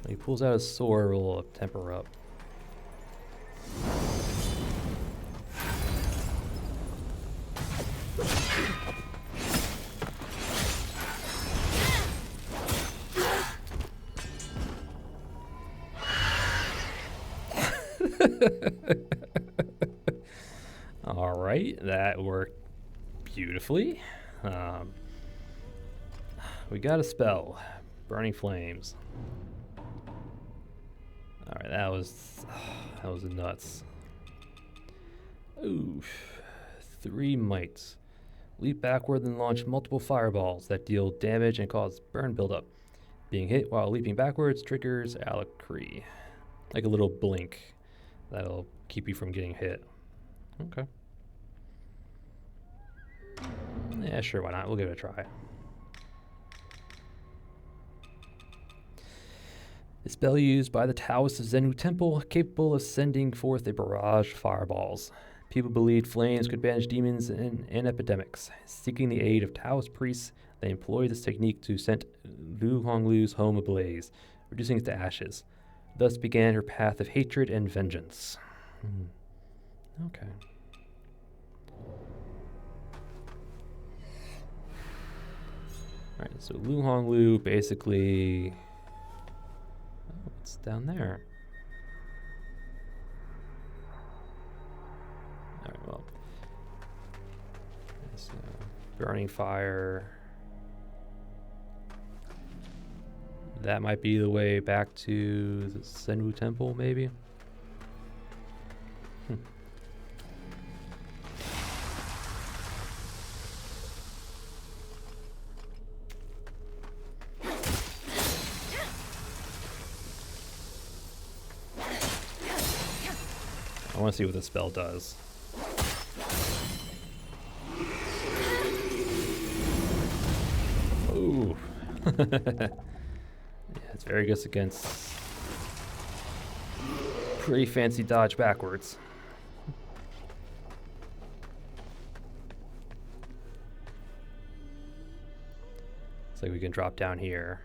When he pulls out his sword, we'll temper up. All right, that worked beautifully. We got a spell, Burning Flames. All right, that was nuts. Ooh, 3 mites. Leap backward and launch multiple fireballs that deal damage and cause burn buildup. Being hit while leaping backwards triggers Alicree, like a little blink that'll keep you from getting hit. Okay. Yeah, sure, why not? We'll give it a try. A spell used by the Taoist Zenu Temple, capable of sending forth a barrage of fireballs. People believed flames could banish demons and epidemics. Seeking the aid of Taoist priests, they employed this technique to set Lu Honglu's home ablaze, reducing it to ashes. Thus began her path of hatred and vengeance. Okay. Alright, so Lu Honglu basically... Oh, it's down there. Alright, well. So, burning fire. That might be the way back to the Senwu Temple, maybe? I want to see what the spell does. Ooh. Yeah, it's very good against pretty fancy dodge backwards. Looks like we can drop down here.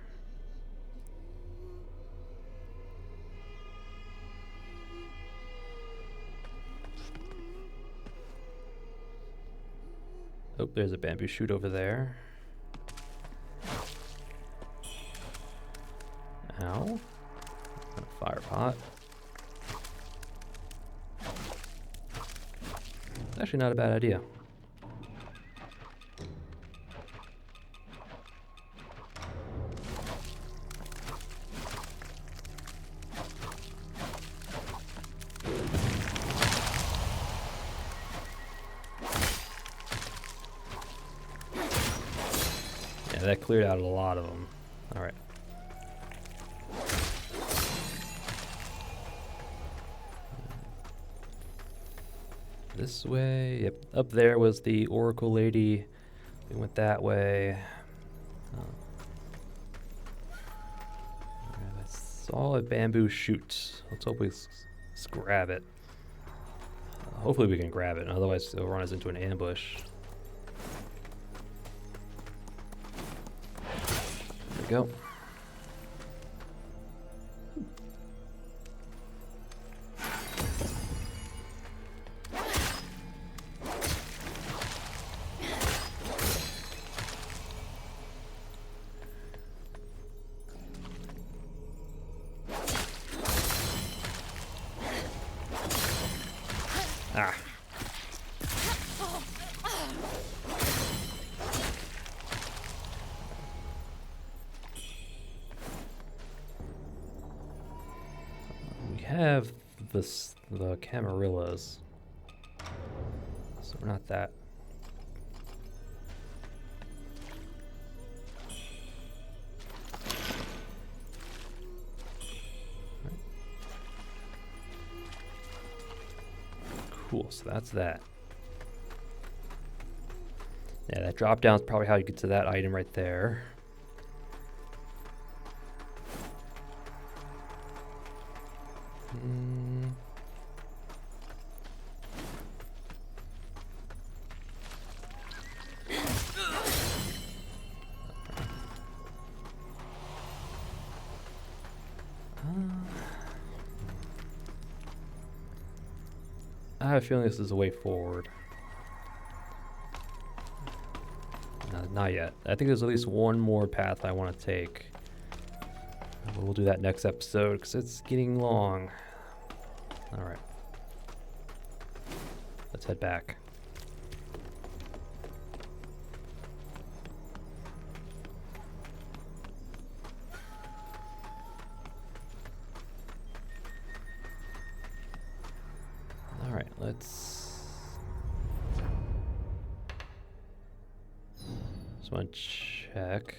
Oh, there's a bamboo shoot over there. Ow. A fire pot. It's actually not a bad idea. Yeah, that cleared out a lot of them. All right. This way. Yep. Up there was the Oracle Lady. We went that way. I saw a bamboo shoot. Let's hope we grab it. Hopefully we can grab it. Otherwise it'll run us into an ambush. There we go. Ah. We have the Camarillas, so we're not that. Cool, so that's that. Yeah, that drop down is probably how you get to that item right there. I have a feeling this is the way forward. Not yet. I think there's at least one more path I want to take. But we'll do that next episode because it's getting long. Alright. Let's head back. Alright, let's... Just want to check.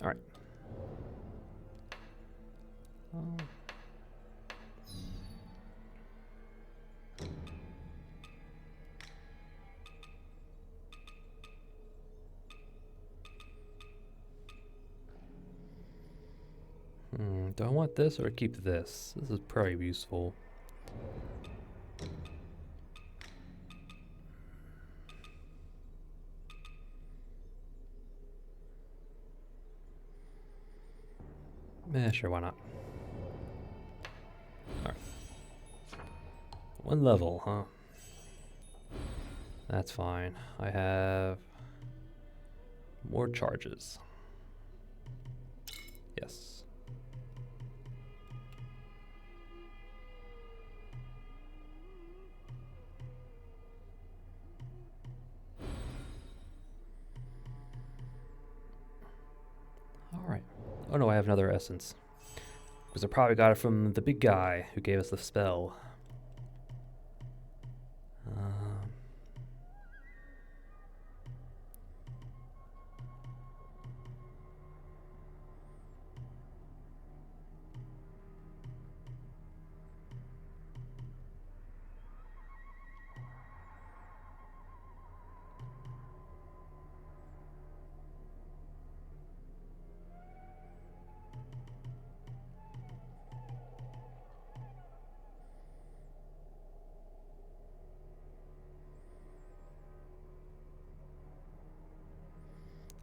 Alright. Do I want this or keep this? This is probably useful. Sure, why not? Alright. One level, huh? That's fine. I have More charges. Yes. All right. Oh no, I have another essence. Because I probably got it from the big guy who gave us the spell.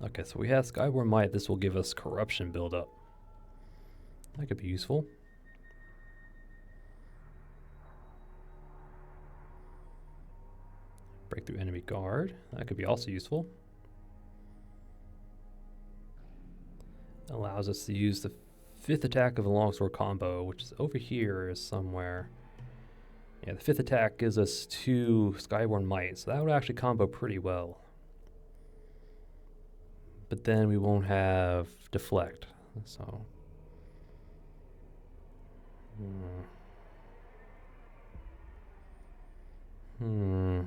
Okay, so we have Skyborn Might. This will give us corruption buildup. That could be useful. Breakthrough enemy guard. That could be also useful. Allows us to use the 5th attack of a longsword combo, which is over here is somewhere. Yeah, the 5th attack gives us 2 Skyborn Might, so that would actually combo pretty well. But then we won't have deflect, so. I mean,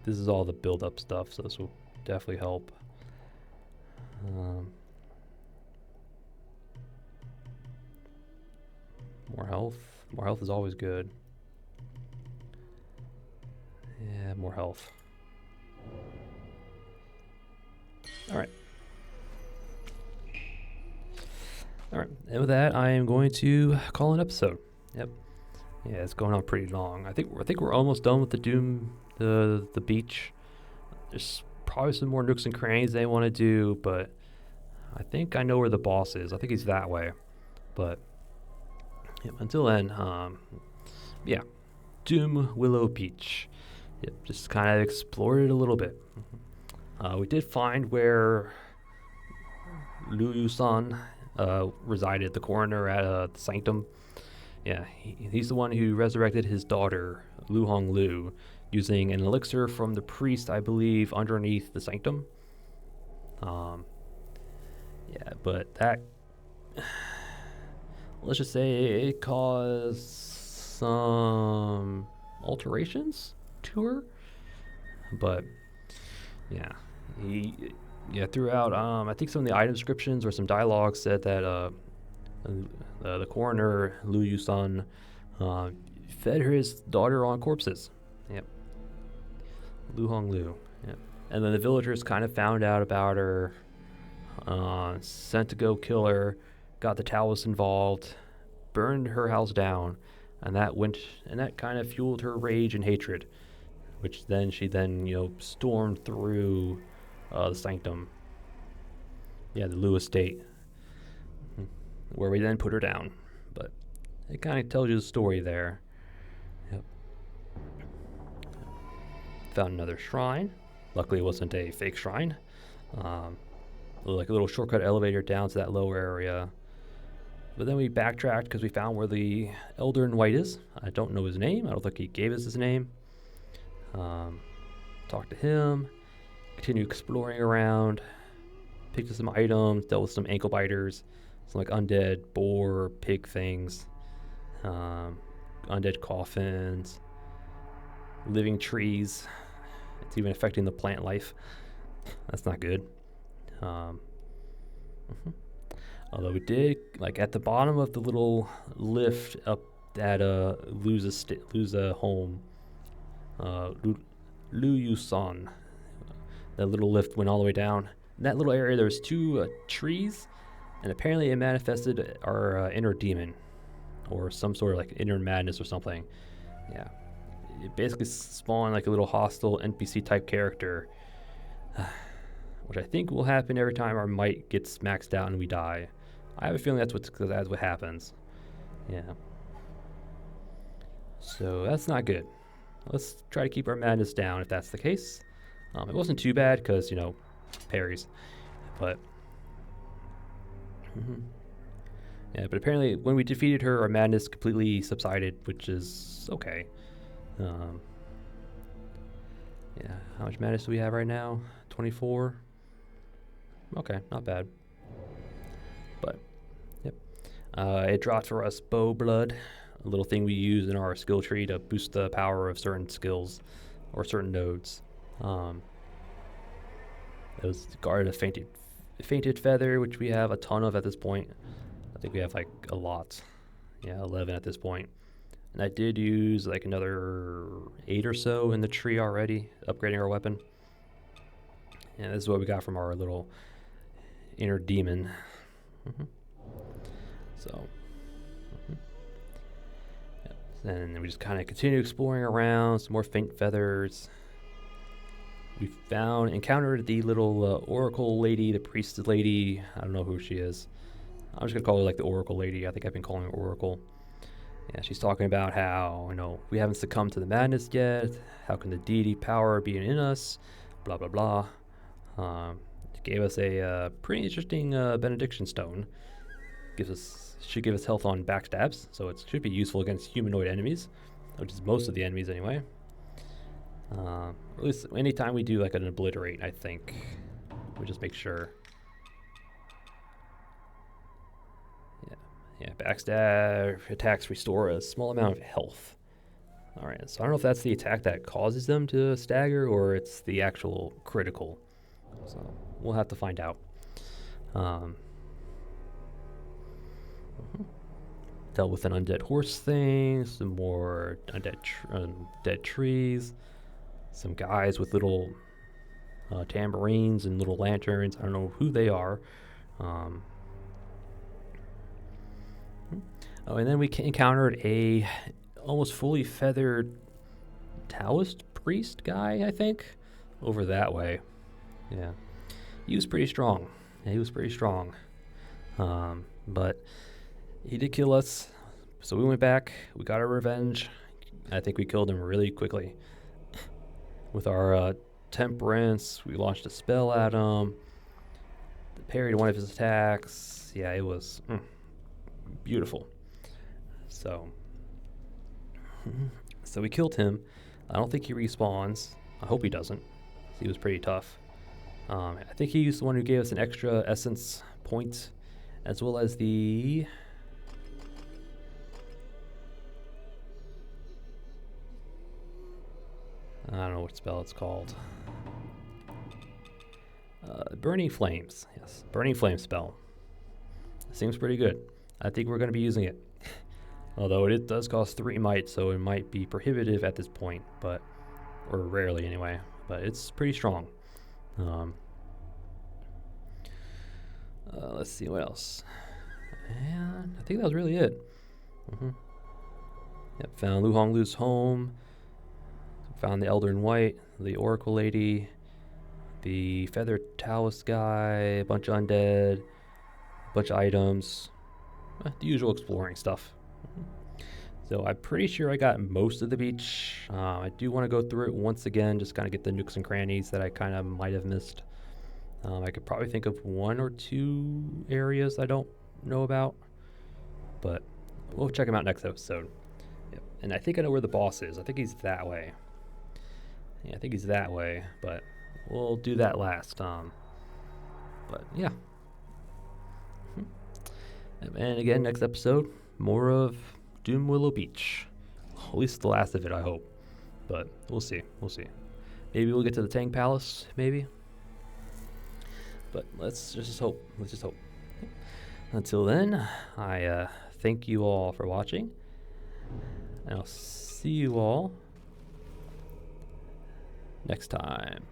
this is all the build-up stuff, so this will definitely help. More health. More health is always good. Yeah, more health. Alright. Alright, and with that, I am going to call an episode. Yep. Yeah, it's going on pretty long. I think we're almost done with the beach. There's probably some more nooks and crannies they want to do, but I think I know where the boss is. I think he's that way. But yep, until then, yeah, Doomwillow Beach. Yep, just kind of explored it a little bit. We did find where Liu Yusan resided, the coroner at the Sanctum. Yeah, he's the one who resurrected his daughter, Lu Hong Lu, using an elixir from the priest, I believe, underneath the Sanctum. Yeah, but that, let's just say it caused some alterations to her. But yeah, throughout, I think some of the item descriptions or some dialogue said that the coroner, Liu Yusan, fed his daughter on corpses. Yep. Lu Hong Lu. Yep. And then the villagers kind of found out about her, sent to go kill her, got the Taoists involved, burned her house down, and that kind of fueled her rage and hatred, which then she stormed through the Sanctum. Yeah, the Lu estate, where we then put her down. But it kind of tells you the story there. Yep. Found another shrine. Luckily, it wasn't a fake shrine. Like a little shortcut elevator down to that lower area. But then we backtracked because we found where the Elder in White is. I don't know his name. I don't think he gave us his name. Talked to him. Continued exploring around. Picked up some items. Dealt with some ankle biters. Some like undead boar, pig things. Undead coffins. Living trees. It's even affecting the plant life. That's not good. Although we did, like at the bottom of the little lift up at Lu's home, Liu Yusan, that little lift went all the way down. In that little area, there was 2 trees, and apparently it manifested our inner demon, or some sort of like inner madness or something. Yeah, it basically spawned like a little hostile NPC type character. Which I think will happen every time our might gets maxed out and we die. I have a feeling that's what happens. Yeah. So that's not good. Let's try to keep our madness down if that's the case. It wasn't too bad because, you know, parries. But yeah, but apparently when we defeated her, our madness completely subsided, which is okay. Yeah, how much madness do we have right now? 24. Okay, not bad. But yep, it dropped for us bow blood, a little thing we use in our skill tree to boost the power of certain skills or certain nodes. It was guarded a fainted feather, which we have a ton of at this point. I think we have like a lot. Yeah, 11 at this point. And I did use like another 8 or so in the tree already, upgrading our weapon. And this is what we got from our little inner demon. So, yep. And we just kind of continue exploring around, some more faint feathers. We encountered the little oracle lady, the priestess lady. I don't know who she is. I'm just gonna call her like the oracle lady. I think I've been calling her oracle. Yeah, she's talking about how, you know, we haven't succumbed to the madness yet. How can the deity power be in us? Blah blah blah. She gave us a pretty interesting benediction stone. Should give us health on backstabs, so it should be useful against humanoid enemies, which is most of the enemies anyway. At least anytime we do like an obliterate, I think we just make sure. Yeah, backstab attacks restore a small amount of health. Alright, so I don't know if that's the attack that causes them to stagger or it's the actual critical. So we'll have to find out. Dealt with an undead horse thing, some more dead trees, some guys with little tambourines and little lanterns. I don't know who they are. Oh, and then we encountered a almost fully feathered Taoist priest guy, I think, over that way. Yeah, he was pretty strong. Yeah, he was pretty strong. But he did kill us, so we went back. We got our revenge. I think we killed him really quickly. With our temperance, we launched a spell at him. Parried one of his attacks. Yeah, it was beautiful. So we killed him. I don't think he respawns. I hope he doesn't. He was pretty tough. I think he's the one who gave us an extra essence point, as well as the I don't know what spell it's called. Burning Flames. Yes, Burning Flame spell. Seems pretty good. I think we're going to be using it. Although it does cost 3 might, so it might be prohibitive at this point, or rarely anyway. But it's pretty strong. Let's see what else. And I think that was really it. Yep, found Lu Honglu's home. Found the Elder in White, the Oracle Lady, the Feathered Taoist guy, a bunch of undead, a bunch of items. The usual exploring stuff. So I'm pretty sure I got most of the beach. I do want to go through it once again, just kind of get the nooks and crannies that I kind of might have missed. I could probably think of 1 or 2 areas I don't know about, but we'll check them out next episode. Yep. And I think I know where the boss is. I think he's that way. Yeah, I think he's that way, but we'll do that last. But yeah. And again, next episode, more of Doomwillow Beach. At least the last of it, I hope. But we'll see. We'll see. Maybe we'll get to the Tang Palace, maybe. But let's just hope. Let's just hope. Until then, I thank you all for watching. And I'll see you all next time.